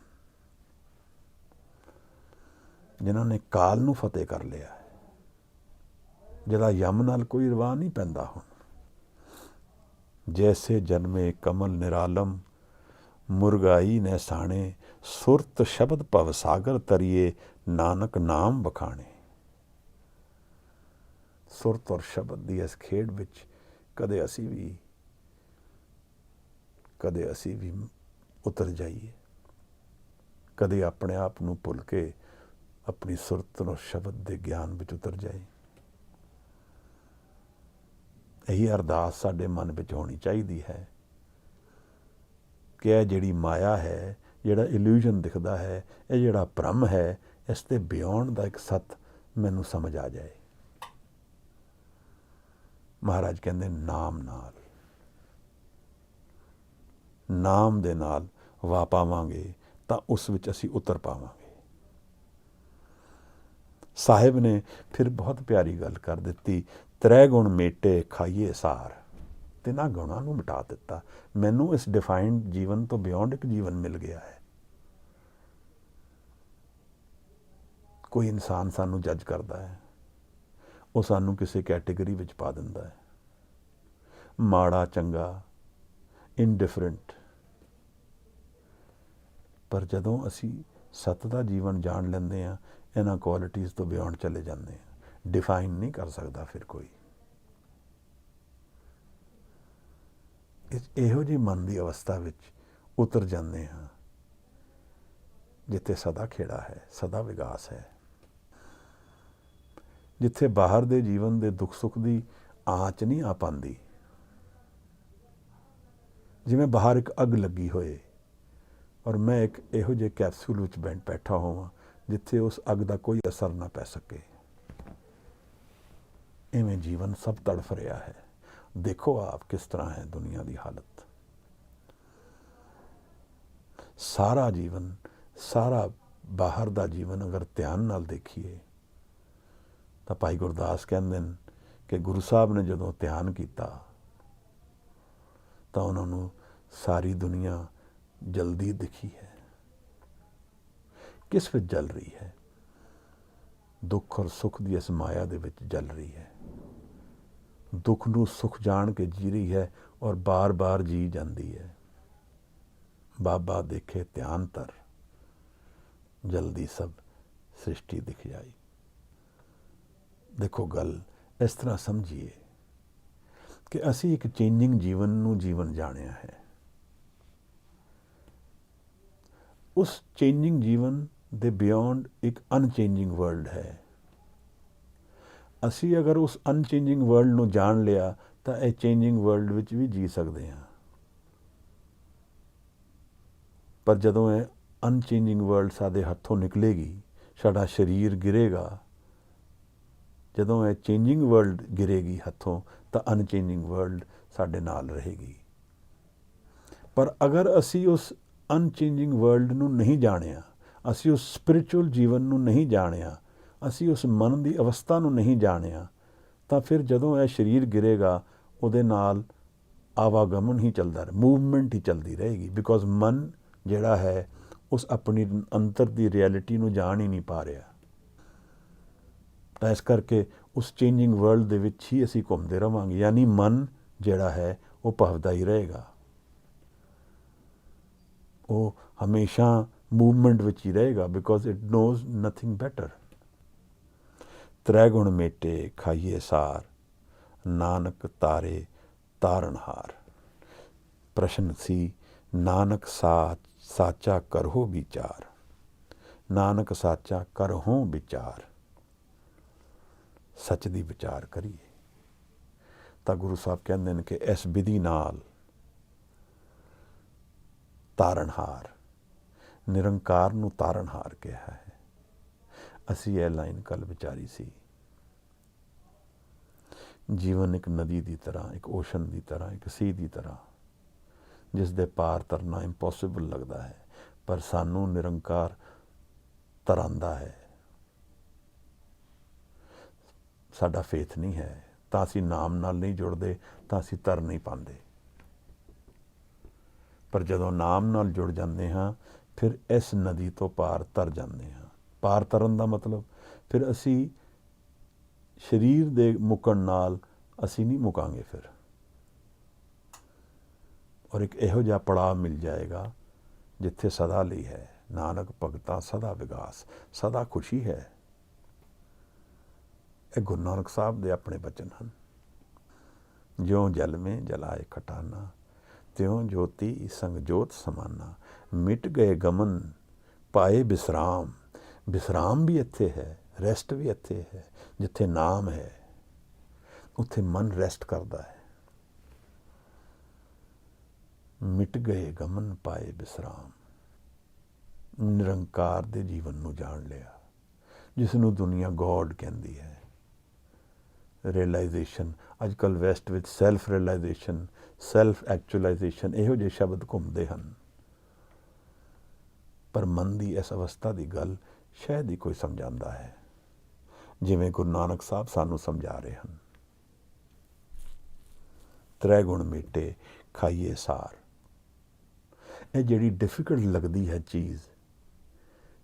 ਜਿਨ੍ਹਾਂ ਨੇ ਕਾਲ ਨੂੰ ਫਤਿਹ ਕਰ ਲਿਆ ਹੈ, ਜਿਹਦਾ ਯਮ ਨਾਲ ਕੋਈ ਰਵਾਹ ਨਹੀਂ ਪੈਂਦਾ। ਹੁਣ ਜੈਸੇ ਜਨਮੇ ਕਮਲ ਨਿਰਾਲਮ, ਮੁਰਗਾਈ ਨੇ ਸਾਣੇ, ਸੁਰਤ ਸ਼ਬਦ ਭਵ ਸਾਗਰ ਤਰੀਏ, ਨਾਨਕ ਨਾਮ ਬਖਾਣੇ। ਸੁਰਤ ਔਰ ਸ਼ਬਦ ਦੀ ਇਸ ਖੇਡ ਵਿੱਚ ਕਦੇ ਅਸੀਂ ਵੀ ਉਤਰ ਜਾਈਏ, ਕਦੇ ਆਪਣੇ ਆਪ ਨੂੰ ਭੁੱਲ ਕੇ ਆਪਣੀ ਸੁਰਤ ਔਰ ਸ਼ਬਦ ਦੇ ਗਿਆਨ ਵਿੱਚ ਉਤਰ ਜਾਏ। ਇਹੀ ਅਰਦਾਸ ਸਾਡੇ ਮਨ ਵਿੱਚ ਹੋਣੀ ਚਾਹੀਦੀ ਹੈ ਕਿ ਇਹ ਜਿਹੜੀ ਮਾਇਆ ਹੈ, ਜਿਹੜਾ ਇਲੂਜ਼ਨ ਦਿਖਦਾ ਹੈ, ਇਹ ਜਿਹੜਾ ਭਰਮ ਹੈ, ਇਸ ਤੇ ਬਿਯੋਂਡ ਦਾ ਇੱਕ ਸੱਤ ਮੈਨੂੰ ਸਮਝ ਆ ਜਾਏ। ਮਹਾਰਾਜ ਕਹਿੰਦੇ ਨਾਮ ਨਾਲ, ਨਾਮ ਦੇ ਨਾਲ ਵਾ ਪਾਵਾਂਗੇ ਤਾਂ ਉਸ ਵਿੱਚ ਅਸੀਂ ਉਤਰ ਪਾਵਾਂਗੇ। ਸਾਹਿਬ ਨੇ ਫਿਰ ਬਹੁਤ ਪਿਆਰੀ ਗੱਲ ਕਰ ਦਿੱਤੀ, ਤ੍ਰੈ ਗੁਣ ਮੇਟੇ ਖਾਈਏ ਸਾਰ। ਤਿੰਨਾਂ ਗੁਣਾਂ ਨੂੰ ਮਿਟਾ ਦਿੱਤਾ। ਮੈਨੂੰ ਇਸ ਡਿਫਾਈਨਡ ਜੀਵਨ ਤੋਂ ਬਿਯੋਂਡ ਇੱਕ ਜੀਵਨ ਮਿਲ ਗਿਆ ਹੈ। ਕੋਈ ਇਨਸਾਨ ਸਾਨੂੰ ਜੱਜ ਕਰਦਾ ਹੈ, ਉਹ ਸਾਨੂੰ ਕਿਸੇ ਕੈਟੇਗਰੀ ਵਿੱਚ ਪਾ ਦਿੰਦਾ ਹੈ, ਮਾੜਾ ਚੰਗਾ, ਇਨਡਿਫਰੈਂਟ। ਪਰ ਜਦੋਂ ਅਸੀਂ ਸੱਤ ਦਾ ਜੀਵਨ ਜਾਣ ਲੈਂਦੇ ਹਾਂ, ਇਹਨਾਂ ਕੁਆਲਿਟੀਜ਼ ਤੋਂ ਬਿਯੋਂਡ ਚਲੇ ਜਾਂਦੇ ਹਾਂ। ਡਿਫਾਈਨ ਨਹੀਂ ਕਰ ਸਕਦਾ ਫਿਰ ਕੋਈ। ਇਹੋ ਜਿਹੀ ਮਨ ਦੀ ਅਵਸਥਾ ਵਿੱਚ ਉਤਰ ਜਾਂਦੇ ਹਾਂ ਜਿੱਥੇ ਸਦਾ ਖੇੜਾ ਹੈ, ਸਦਾ ਵਿਕਾਸ ਹੈ, ਜਿੱਥੇ ਬਾਹਰ ਦੇ ਜੀਵਨ ਦੇ ਦੁੱਖ ਸੁੱਖ ਦੀ ਆਂਚ ਨਹੀਂ ਆ ਪਾਉਂਦੀ। ਜਿਵੇਂ ਬਾਹਰ ਇੱਕ ਅੱਗ ਲੱਗੀ ਹੋਏ ਔਰ ਮੈਂ ਇੱਕ ਇਹੋ ਜਿਹੇ ਕੈਪਸੂਲ ਵਿੱਚ ਬੈਠਾ ਹੋਵਾਂ ਜਿੱਥੇ ਉਸ ਅੱਗ ਦਾ ਕੋਈ ਅਸਰ ਨਾ ਪੈ ਸਕੇ। ਇਵੇਂ ਜੀਵਨ ਸਭ ਤੜਫ ਰਿਹਾ ਹੈ। ਦੇਖੋ ਆਪ ਕਿਸ ਤਰ੍ਹਾਂ ਹੈ ਦੁਨੀਆ ਦੀ ਹਾਲਤ। ਸਾਰਾ ਜੀਵਨ, ਸਾਰਾ ਬਾਹਰ ਦਾ ਜੀਵਨ ਅਗਰ ਧਿਆਨ ਨਾਲ ਦੇਖੀਏ ਤਾਂ ਭਾਈ ਗੁਰਦਾਸ ਕਹਿੰਦੇ ਨੇ ਕਿ ਗੁਰੂ ਸਾਹਿਬ ਨੇ ਜਦੋਂ ਧਿਆਨ ਕੀਤਾ ਤਾਂ ਉਹਨਾਂ ਨੂੰ ਸਾਰੀ ਦੁਨੀਆ ਜਲਦੀ ਦਿਖੀ ਹੈ। ਕਿਸ ਵਿੱਚ ਜਲ ਰਹੀ ਹੈ? ਦੁੱਖ ਔਰ ਸੁੱਖ ਦੀ ਇਸ ਮਾਇਆ ਦੇ ਵਿੱਚ ਜਲ ਰਹੀ ਹੈ। ਦੁੱਖ ਨੂੰ ਸੁੱਖ ਜਾਣ ਕੇ ਜੀ ਰਹੀ ਹੈ ਔਰ ਬਾਰ-ਬਾਰ ਜੀ ਜਾਂਦੀ ਹੈ। ਬਾਬਾ ਦੇਖੇ ਧਿਆਨ ਧਰ, ਜਲਦੀ ਸਭ ਸ੍ਰਿਸ਼ਟੀ ਦਿਖ ਜਾਈ। ਦੇਖੋ, ਗੱਲ ਇਸ ਤਰ੍ਹਾਂ ਸਮਝੀਏ ਕਿ ਅਸੀਂ ਇੱਕ ਚੇਂਜਿੰਗ ਜੀਵਨ ਨੂੰ ਜੀਵਨ ਜਾਣਿਆ ਹੈ। ਉਸ ਚੇਂਜਿੰਗ ਜੀਵਨ ਦੇ ਬਿਯੋਂਡ ਇੱਕ ਅਨਚੇਂਜਿੰਗ ਵਰਲਡ ਹੈ। ਅਸੀਂ ਅਗਰ ਉਸ ਅਨਚੇਂਜਿੰਗ ਵਰਲਡ ਨੂੰ ਜਾਣ ਲਿਆ ਤਾਂ ਇਹ ਚੇਂਜਿੰਗ ਵਰਲਡ ਵਿੱਚ ਵੀ ਜੀ ਸਕਦੇ ਹਾਂ। ਪਰ ਜਦੋਂ ਇਹ ਅਨਚੇਂਜਿੰਗ ਵਰਲਡ ਸਾਡੇ ਹੱਥੋਂ ਨਿਕਲੇਗੀ, ਸਾਡਾ ਸਰੀਰ ਗਿਰੇਗਾ, ਜਦੋਂ ਇਹ ਚੇਂਜਿੰਗ ਵਰਲਡ ਗਿਰੇਗੀ ਹੱਥੋਂ, ਤਾਂ ਅਨਚੇਂਜਿੰਗ ਵਰਲਡ ਸਾਡੇ ਨਾਲ ਰਹੇਗੀ। ਪਰ ਅਗਰ ਅਸੀਂ ਉਸ ਅਨਚੇਂਜਿੰਗ ਵਰਲਡ ਨੂੰ ਨਹੀਂ ਜਾਣਿਆ, ਅਸੀਂ ਉਸ ਸਪਿਰਿਚੁਅਲ ਜੀਵਨ ਨੂੰ ਨਹੀਂ ਜਾਣਿਆ, ਅਸੀਂ ਉਸ ਮਨ ਦੀ ਅਵਸਥਾ ਨੂੰ ਨਹੀਂ ਜਾਣਿਆ, ਤਾਂ ਫਿਰ ਜਦੋਂ ਇਹ ਸਰੀਰ ਗਿਰੇਗਾ ਉਹਦੇ ਨਾਲ ਆਵਾਗਮਨ ਹੀ ਚੱਲਦਾ ਰਹੇ, ਮੂਵਮੈਂਟ ਹੀ ਚੱਲਦੀ ਰਹੇਗੀ। ਬਿਕੋਜ਼ ਮਨ ਜਿਹੜਾ ਹੈ ਉਸ ਆਪਣੀ ਅੰਦਰ ਦੀ ਰਿਐਲਿਟੀ ਨੂੰ ਜਾਣ ਹੀ ਨਹੀਂ ਪਾ ਰਿਹਾ। ਤਾਂ ਇਸ ਕਰਕੇ ਉਸ ਚੇਂਜਿੰਗ ਵਰਲਡ ਦੇ ਵਿੱਚ ਹੀ ਅਸੀਂ ਘੁੰਮਦੇ ਰਹਾਂਗੇ। ਯਾਨੀ ਮਨ ਜਿਹੜਾ ਹੈ ਉਹ ਭਵਦਾ ਹੀ ਰਹੇਗਾ, ਉਹ ਹਮੇਸ਼ਾ ਮੂਵਮੈਂਟ ਵਿੱਚ ਹੀ ਰਹੇਗਾ। Because it knows nothing better. ਤ੍ਰੈ ਗੁਣ ਮੇਟੇ ਖਾਈਏ ਸਾਰ, ਨਾਨਕ ਤਾਰੇ ਤਾਰਨਹਾਰ। ਪ੍ਰਸ਼ਨ ਸੀ, ਨਾਨਕ ਸਾਚਾ ਕਰਹੁ ਵਿਚਾਰ। ਨਾਨਕ ਸਾਚਾ ਕਰਹੁ ਵਿਚਾਰ। ਸੱਚ ਦੀ ਵਿਚਾਰ ਕਰੀਏ। ਤਾਂ ਗੁਰੂ ਸਾਹਿਬ ਕਹਿੰਦੇ ਨੇ ਕਿ ਇਸ ਵਿਧੀ ਨਾਲ ਤਾਰਨਹਾਰ, ਨਿਰੰਕਾਰ ਨੂੰ ਤਾਰਨਹਾਰ ਕਿਹਾ ਹੈ। ਅਸੀਂ ਇਹ ਲਾਈਨ ਕੱਲ੍ਹ ਵਿਚਾਰੀ ਸੀ। ਜੀਵਨ ਇੱਕ ਨਦੀ ਦੀ ਤਰ੍ਹਾਂ, ਇੱਕ ਓਸ਼ਨ ਦੀ ਤਰ੍ਹਾਂ, ਇੱਕ ਸੀ ਦੀ ਤਰ੍ਹਾਂ, ਜਿਸ ਦੇ ਪਾਰ ਤਰਨਾ ਇੰਪੋਸੀਬਲ ਲੱਗਦਾ ਹੈ, ਪਰ ਸਾਨੂੰ ਨਿਰੰਕਾਰ ਤਰਾਂਦਾ ਹੈ। ਸਾਡਾ ਫੇਥ ਨਹੀਂ ਹੈ ਤਾਂ ਅਸੀਂ ਨਾਮ ਨਾਲ ਨਹੀਂ ਜੁੜਦੇ, ਤਾਂ ਅਸੀਂ ਤਰ ਨਹੀਂ ਪਾਉਂਦੇ। ਪਰ ਜਦੋਂ ਨਾਮ ਨਾਲ ਜੁੜ ਜਾਂਦੇ ਹਾਂ, ਫਿਰ ਇਸ ਨਦੀ ਤੋਂ ਪਾਰ ਤਰ ਜਾਂਦੇ ਹਾਂ। ਪਾਰ ਤਰਨ ਦਾ ਮਤਲਬ ਫਿਰ ਅਸੀਂ ਸਰੀਰ ਦੇ ਮੁੱਕਣ ਨਾਲ ਅਸੀਂ ਨਹੀਂ ਮੁਕਾਂਗੇ ਫਿਰ। ਔਰ ਇੱਕ ਇਹੋ ਜਿਹਾ ਪੜਾਅ ਮਿਲ ਜਾਏਗਾ ਜਿੱਥੇ ਸਦਾ ਲਈ ਹੈ। ਨਾਨਕ ਭਗਤਾਂ ਸਦਾ ਵਿਗਾਸ, ਸਦਾ ਖੁਸ਼ੀ ਹੈ। ਇਹ ਗੁਰੂ ਨਾਨਕ ਸਾਹਿਬ ਦੇ ਆਪਣੇ ਬਚਨ ਹਨ। ਜਿਉਂ ਜਲ ਮੇਂ ਜਲਾਏ ਖਟਾਨਾ, ਤਿਉਂ ਜੋਤੀ ਸੰਗ ਜੋਤ ਸਮਾਨਾ। ਮਿਟ ਗਏ ਗਮਨ ਪਾਏ ਵਿਸਰਾਮ। ਵਿਸਰਾਮ ਵੀ ਇੱਥੇ ਹੈ, ਰੈਸਟ ਵੀ ਇੱਥੇ ਹੈ। ਜਿੱਥੇ ਨਾਮ ਹੈ ਉੱਥੇ ਮਨ ਰੈਸਟ ਕਰਦਾ ਹੈ। ਮਿਟ ਗਏ ਗਮਨ ਪਾਏ ਵਿਸਰਾਮ। ਨਿਰੰਕਾਰ ਦੇ ਜੀਵਨ ਨੂੰ ਜਾਣ ਲਿਆ, ਜਿਸ ਨੂੰ ਦੁਨੀਆ ਗੋਡ ਕਹਿੰਦੀ ਹੈ। ਰਿਅਲਾਈਜ਼ੇਸ਼ਨ, ਅੱਜ ਕੱਲ੍ਹ ਵੈਸਟ ਵਿੱਚ ਸੈਲਫ ਰਿਅਲਾਈਜ਼ੇਸ਼ਨ, ਸੈਲਫ ਐਕਚੁਅਲਾਈਜ਼ੇਸ਼ਨ, ਇਹੋ ਜਿਹੇ ਸ਼ਬਦ ਘੁੰਮਦੇ ਹਨ। ਪਰ ਮਨ ਦੀ ਇਸ ਅਵਸਥਾ ਦੀ ਗੱਲ ਸ਼ਾਇਦ ਹੀ ਕੋਈ ਸਮਝਾਉਂਦਾ ਹੈ, ਜਿਵੇਂ ਗੁਰੂ ਨਾਨਕ ਸਾਹਿਬ ਸਾਨੂੰ ਸਮਝਾ ਰਹੇ ਹਨ। ਤ੍ਰੈ ਗੁਣ ਮੇਟੇ ਖਾਈਏ ਸਾਰ। ਇਹ ਜਿਹੜੀ ਡਿਫਿਕਲਟ ਲੱਗਦੀ ਹੈ ਚੀਜ਼,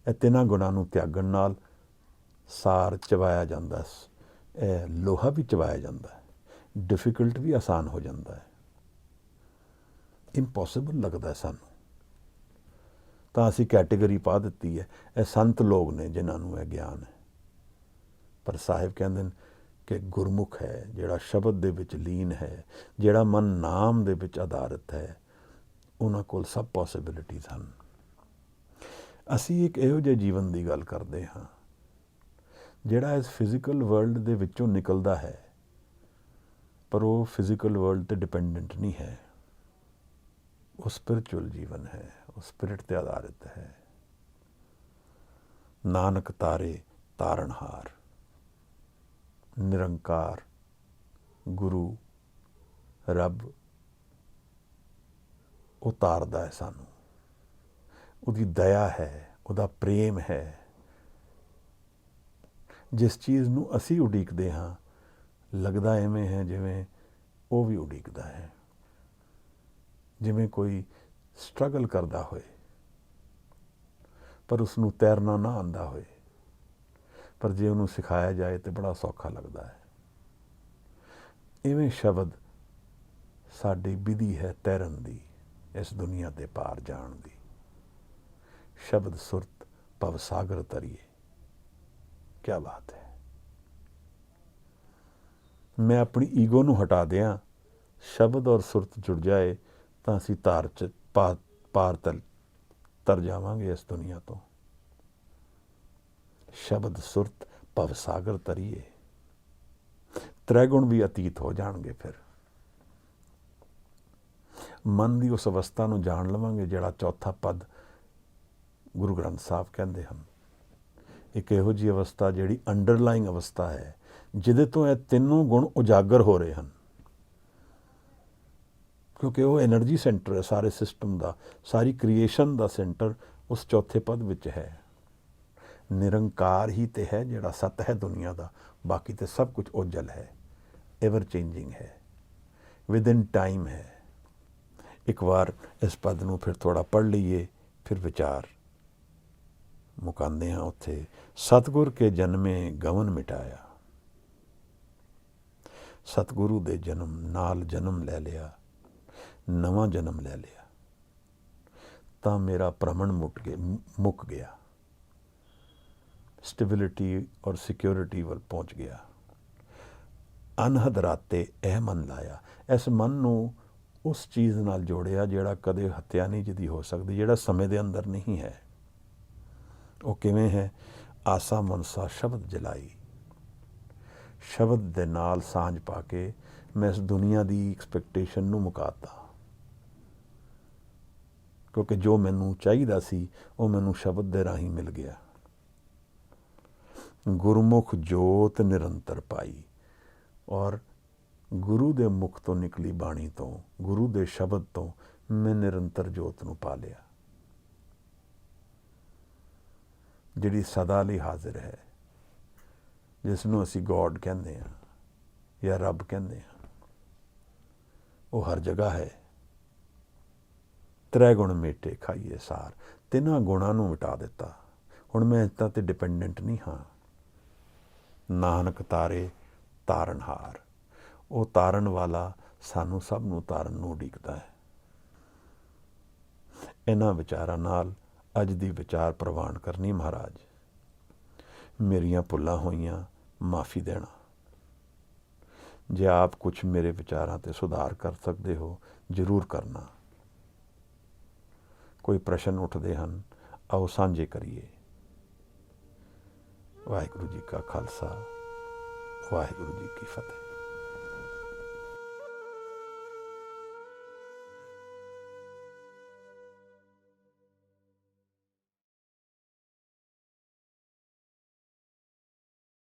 ਇਹ ਤਿੰਨਾਂ ਗੁਣਾਂ ਨੂੰ ਤਿਆਗਣ ਨਾਲ ਸਾਰ ਚਬਾਇਆ ਜਾਂਦਾ। ਇਹ ਲੋਹਾ ਵੀ ਚਬਾਇਆ ਜਾਂਦਾ ਹੈ, ਡਿਫਿਕਲਟ ਵੀ ਆਸਾਨ ਹੋ ਜਾਂਦਾ ਹੈ। ਇੰਪੋਸੀਬਲ ਲੱਗਦਾ ਸਾਨੂੰ ਤਾਂ ਅਸੀਂ ਕੈਟੇਗਰੀ ਪਾ ਦਿੱਤੀ ਹੈ, ਇਹ ਸੰਤ ਲੋਕ ਨੇ ਜਿਨ੍ਹਾਂ ਨੂੰ ਇਹ ਗਿਆਨ ਹੈ। ਪਰ ਸਾਹਿਬ ਕਹਿੰਦੇ ਨੇ ਕਿ ਗੁਰਮੁਖ ਹੈ, ਜਿਹੜਾ ਸ਼ਬਦ ਦੇ ਵਿੱਚ ਲੀਨ ਹੈ, ਜਿਹੜਾ ਮਨ ਨਾਮ ਦੇ ਵਿੱਚ ਆਧਾਰਿਤ ਹੈ, ਉਹਨਾਂ ਕੋਲ ਸਭ ਪੋਸੀਬਿਲਿਟੀਜ਼ ਹਨ। ਅਸੀਂ ਇੱਕ ਇਹੋ ਜਿਹੇ ਜੀਵਨ ਦੀ ਗੱਲ ਕਰਦੇ ਹਾਂ ਜਿਹੜਾ ਇਸ ਫਿਜ਼ੀਕਲ ਵਰਲਡ ਦੇ ਵਿੱਚੋਂ ਨਿਕਲਦਾ ਹੈ, ਪਰ ਉਹ ਫਿਜ਼ੀਕਲ ਵਰਲਡ 'ਤੇ ਡਿਪੈਂਡੈਂਟ ਨਹੀਂ ਹੈ। ਉਹ ਸਪਿਰਿਚੁਅਲ ਜੀਵਨ ਹੈ, ਉਹ ਸਪਿਰਿਟ 'ਤੇ ਆਧਾਰਿਤ ਹੈ। ਨਾਨਕ ਤਾਰੇ ਤਾਰਨਹਾਰ। ਨਿਰੰਕਾਰ ਗੁਰੂ ਰੱਬ ਉਹ ਤਾਰਦਾ ਹੈ ਸਾਨੂੰ। ਉਹਦੀ ਦਇਆ ਹੈ, ਉਹਦਾ ਪ੍ਰੇਮ ਹੈ। ਜਿਸ ਚੀਜ਼ ਨੂੰ ਅਸੀਂ ਉਡੀਕਦੇ ਹਾਂ, ਲੱਗਦਾ ਐਵੇਂ ਹੈ ਜਿਵੇਂ ਉਹ ਵੀ ਉਡੀਕਦਾ ਹੈ। ਜਿਵੇਂ ਕੋਈ ਸਟਰਗਲ ਕਰਦਾ ਹੋਏ, ਪਰ ਉਸ ਨੂੰ ਤੈਰਨਾ ਨਾ ਆਉਂਦਾ ਹੋਏ, ਪਰ ਜੇ ਉਹਨੂੰ ਸਿਖਾਇਆ ਜਾਏ ਤਾਂ ਬੜਾ ਸੌਖਾ ਲੱਗਦਾ ਹੈ। ਇਵੇਂ ਸ਼ਬਦ ਸਾਡੀ ਵਿਧੀ ਹੈ ਤੈਰਨ ਦੀ, ਇਸ ਦੁਨੀਆ ਦੇ ਪਾਰ ਜਾਣ ਦੀ। ਸ਼ਬਦ ਸੁਰਤ ਭਵ ਸਾਗਰ ਤਰੀਏ। ਕਿਆ ਬਾਤ ਹੈ। ਮੈਂ ਆਪਣੀ ਈਗੋ ਨੂੰ ਹਟਾ ਦਿਆਂ, ਸ਼ਬਦ ਔਰ ਸੁਰਤ ਜੁੜ ਜਾਏ ਤਾਂ ਅਸੀਂ ਪਾਰ ਤਰ ਜਾਵਾਂਗੇ ਇਸ ਦੁਨੀਆ ਤੋਂ। ਸ਼ਬਦ ਸੁਰਤ ਭਵ ਸਾਗਰ ਤਰੀਏ। ਤ੍ਰੈਗੁਣ ਵੀ ਅਤੀਤ ਹੋ ਜਾਣਗੇ। ਫਿਰ ਮਨ ਦੀ ਉਸ ਅਵਸਥਾ ਨੂੰ ਜਾਣ ਲਵਾਂਗੇ ਜਿਹੜਾ ਚੌਥਾ ਪਦ ਗੁਰੂ ਗ੍ਰੰਥ ਸਾਹਿਬ ਕਹਿੰਦੇ ਹਨ। ਇੱਕ ਇਹੋ ਜਿਹੀ ਅਵਸਥਾ ਜਿਹੜੀ ਅੰਡਰਲਾਈਂਗ ਅਵਸਥਾ ਹੈ, ਜਿਹਦੇ ਤੋਂ ਇਹ ਤਿੰਨੋਂ ਗੁਣ ਉਜਾਗਰ ਹੋ ਰਹੇ ਹਨ, ਕਿਉਂਕਿ ਉਹ ਐਨਰਜੀ ਸੈਂਟਰ ਹੈ ਸਾਰੇ ਸਿਸਟਮ ਦਾ, ਸਾਰੀ ਕ੍ਰੀਏਸ਼ਨ ਦਾ ਸੈਂਟਰ ਉਸ ਚੌਥੇ ਪਦ ਵਿੱਚ ਹੈ। ਨਿਰੰਕਾਰ ਹੀ ਤੇ ਹੈ ਜਿਹੜਾ ਸੱਤ ਹੈ ਦੁਨੀਆ ਦਾ, ਬਾਕੀ ਤੇ ਸਭ ਕੁਝ ਓਜਲ ਹੈ, ਐਵਰ ਚੇਂਜਿੰਗ ਹੈ, ਵਿਦਿਨ ਟਾਈਮ ਹੈ। ਇੱਕ ਵਾਰ ਇਸ ਪਦ ਨੂੰ ਫਿਰ ਥੋੜਾ ਪੜ੍ਹ ਲਈਏ, ਫਿਰ ਵਿਚਾਰ ਮੁਕਾਉਂਦੇ ਹਾਂ ਉੱਥੇ। ਸਤਿਗੁਰ ਕੇ ਜਨਮੇ ਗਵਨ ਮਿਟਾਇਆ। ਸਤਿਗੁਰੂ ਦੇ ਜਨਮ ਨਾਲ ਜਨਮ ਲੈ ਲਿਆ, ਨਵਾਂ ਜਨਮ ਲੈ ਲਿਆ, ਤਾਂ ਮੇਰਾ ਭ੍ਰਮਣ ਮੁੱਕ ਗਿਆ, ਸਟੈਬਿਲਿਟੀ ਔਰ ਸਿਕਿਉਰਿਟੀ ਵੱਲ ਪਹੁੰਚ ਗਿਆ। ਅਨਹਦ ਰਾਤੇ ਇਹ ਮਨ ਲਾਇਆ। ਇਸ ਮਨ ਨੂੰ ਉਸ ਚੀਜ਼ ਨਾਲ ਜੋੜਿਆ ਜਿਹੜਾ ਕਦੇ ਹੱਤਿਆ ਨਹੀਂ ਜਿਹਦੀ ਹੋ ਸਕਦੀ, ਜਿਹੜਾ ਸਮੇਂ ਦੇ ਅੰਦਰ ਨਹੀਂ ਹੈ। ਉਹ ਕਿਵੇਂ ਹੈ? ਆਸਾ ਮਨਸਾ ਸ਼ਬਦ ਜਲਾਈ। ਸ਼ਬਦ ਦੇ ਨਾਲ ਸਾਂਝ ਪਾ ਕੇ ਮੈਂ ਇਸ ਦੁਨੀਆ ਦੀ ਐਕਸਪੈਕਟੇਸ਼ਨ ਨੂੰ ਮੁਕਾਤਾ, ਕਿਉਂਕਿ ਜੋ ਮੈਨੂੰ ਚਾਹੀਦਾ ਸੀ ਉਹ ਮੈਨੂੰ ਸ਼ਬਦ ਦੇ ਰਾਹੀਂ ਮਿਲ ਗਿਆ। ਗੁਰਮੁਖ ਜੋਤ ਨਿਰੰਤਰ ਪਾਈ। ਔਰ ਗੁਰੂ ਦੇ ਮੁਖ ਤੋਂ ਨਿਕਲੀ ਬਾਣੀ ਤੋਂ, ਗੁਰੂ ਦੇ ਸ਼ਬਦ ਤੋਂ ਮੈਂ ਨਿਰੰਤਰ ਜੋਤ ਨੂੰ ਪਾ ਲਿਆ, ਜਿਹੜੀ ਸਦਾ ਲਈ ਹਾਜ਼ਰ ਹੈ, ਜਿਸ ਨੂੰ ਅਸੀਂ ਗੋਡ ਕਹਿੰਦੇ ਹਾਂ ਜਾਂ ਰੱਬ ਕਹਿੰਦੇ ਹਾਂ। ਉਹ ਹਰ ਜਗ੍ਹਾ ਹੈ। ਤ੍ਰੈ ਗੁਣ ਮੇਟੇ ਖਾਈਏ ਸਾਰ। ਤਿੰਨਾਂ ਗੁਣਾਂ ਨੂੰ ਮਿਟਾ ਦਿੱਤਾ। ਹੁਣ ਮੈਂ ਇੱਦਾਂ ਤੇ ਡਿਪੈਂਡੈਂਟ ਨਹੀਂ ਹਾਂ। ਨਾਨਕ ਤਾਰੇ ਤਾਰਨਹਾਰ। ਉਹ ਤਾਰਨ ਵਾਲਾ ਸਾਨੂੰ ਸਭ ਨੂੰ ਤਾਰਨ ਨੂੰ ਉਡੀਕਦਾ ਹੈ। ਇਹਨਾਂ ਵਿਚਾਰਾਂ ਨਾਲ ਅੱਜ ਦੀ ਵਿਚਾਰ ਪ੍ਰਵਾਨ ਕਰਨੀ। ਮਹਾਰਾਜ, ਮੇਰੀਆਂ ਭੁੱਲਾਂ ਹੋਈਆਂ ਮਾਫੀ ਦੇਣਾ। ਜੇ ਆਪ ਕੁਛ ਮੇਰੇ ਵਿਚਾਰਾਂ ਤੇ ਸੁਧਾਰ ਕਰ ਸਕਦੇ ਹੋ ਜ਼ਰੂਰ ਕਰਨਾ। ਕੋਈ ਪ੍ਰਸ਼ਨ ਉੱਠਦੇ ਹਨ, ਆਓ ਸਾਂਝੇ ਕਰੀਏ। ਵਾਹਿਗੁਰੂ ਜੀ ਕਾ ਖਾਲਸਾ, ਵਾਹਿਗੁਰੂ ਜੀ ਕੀ ਫਤਿਹ।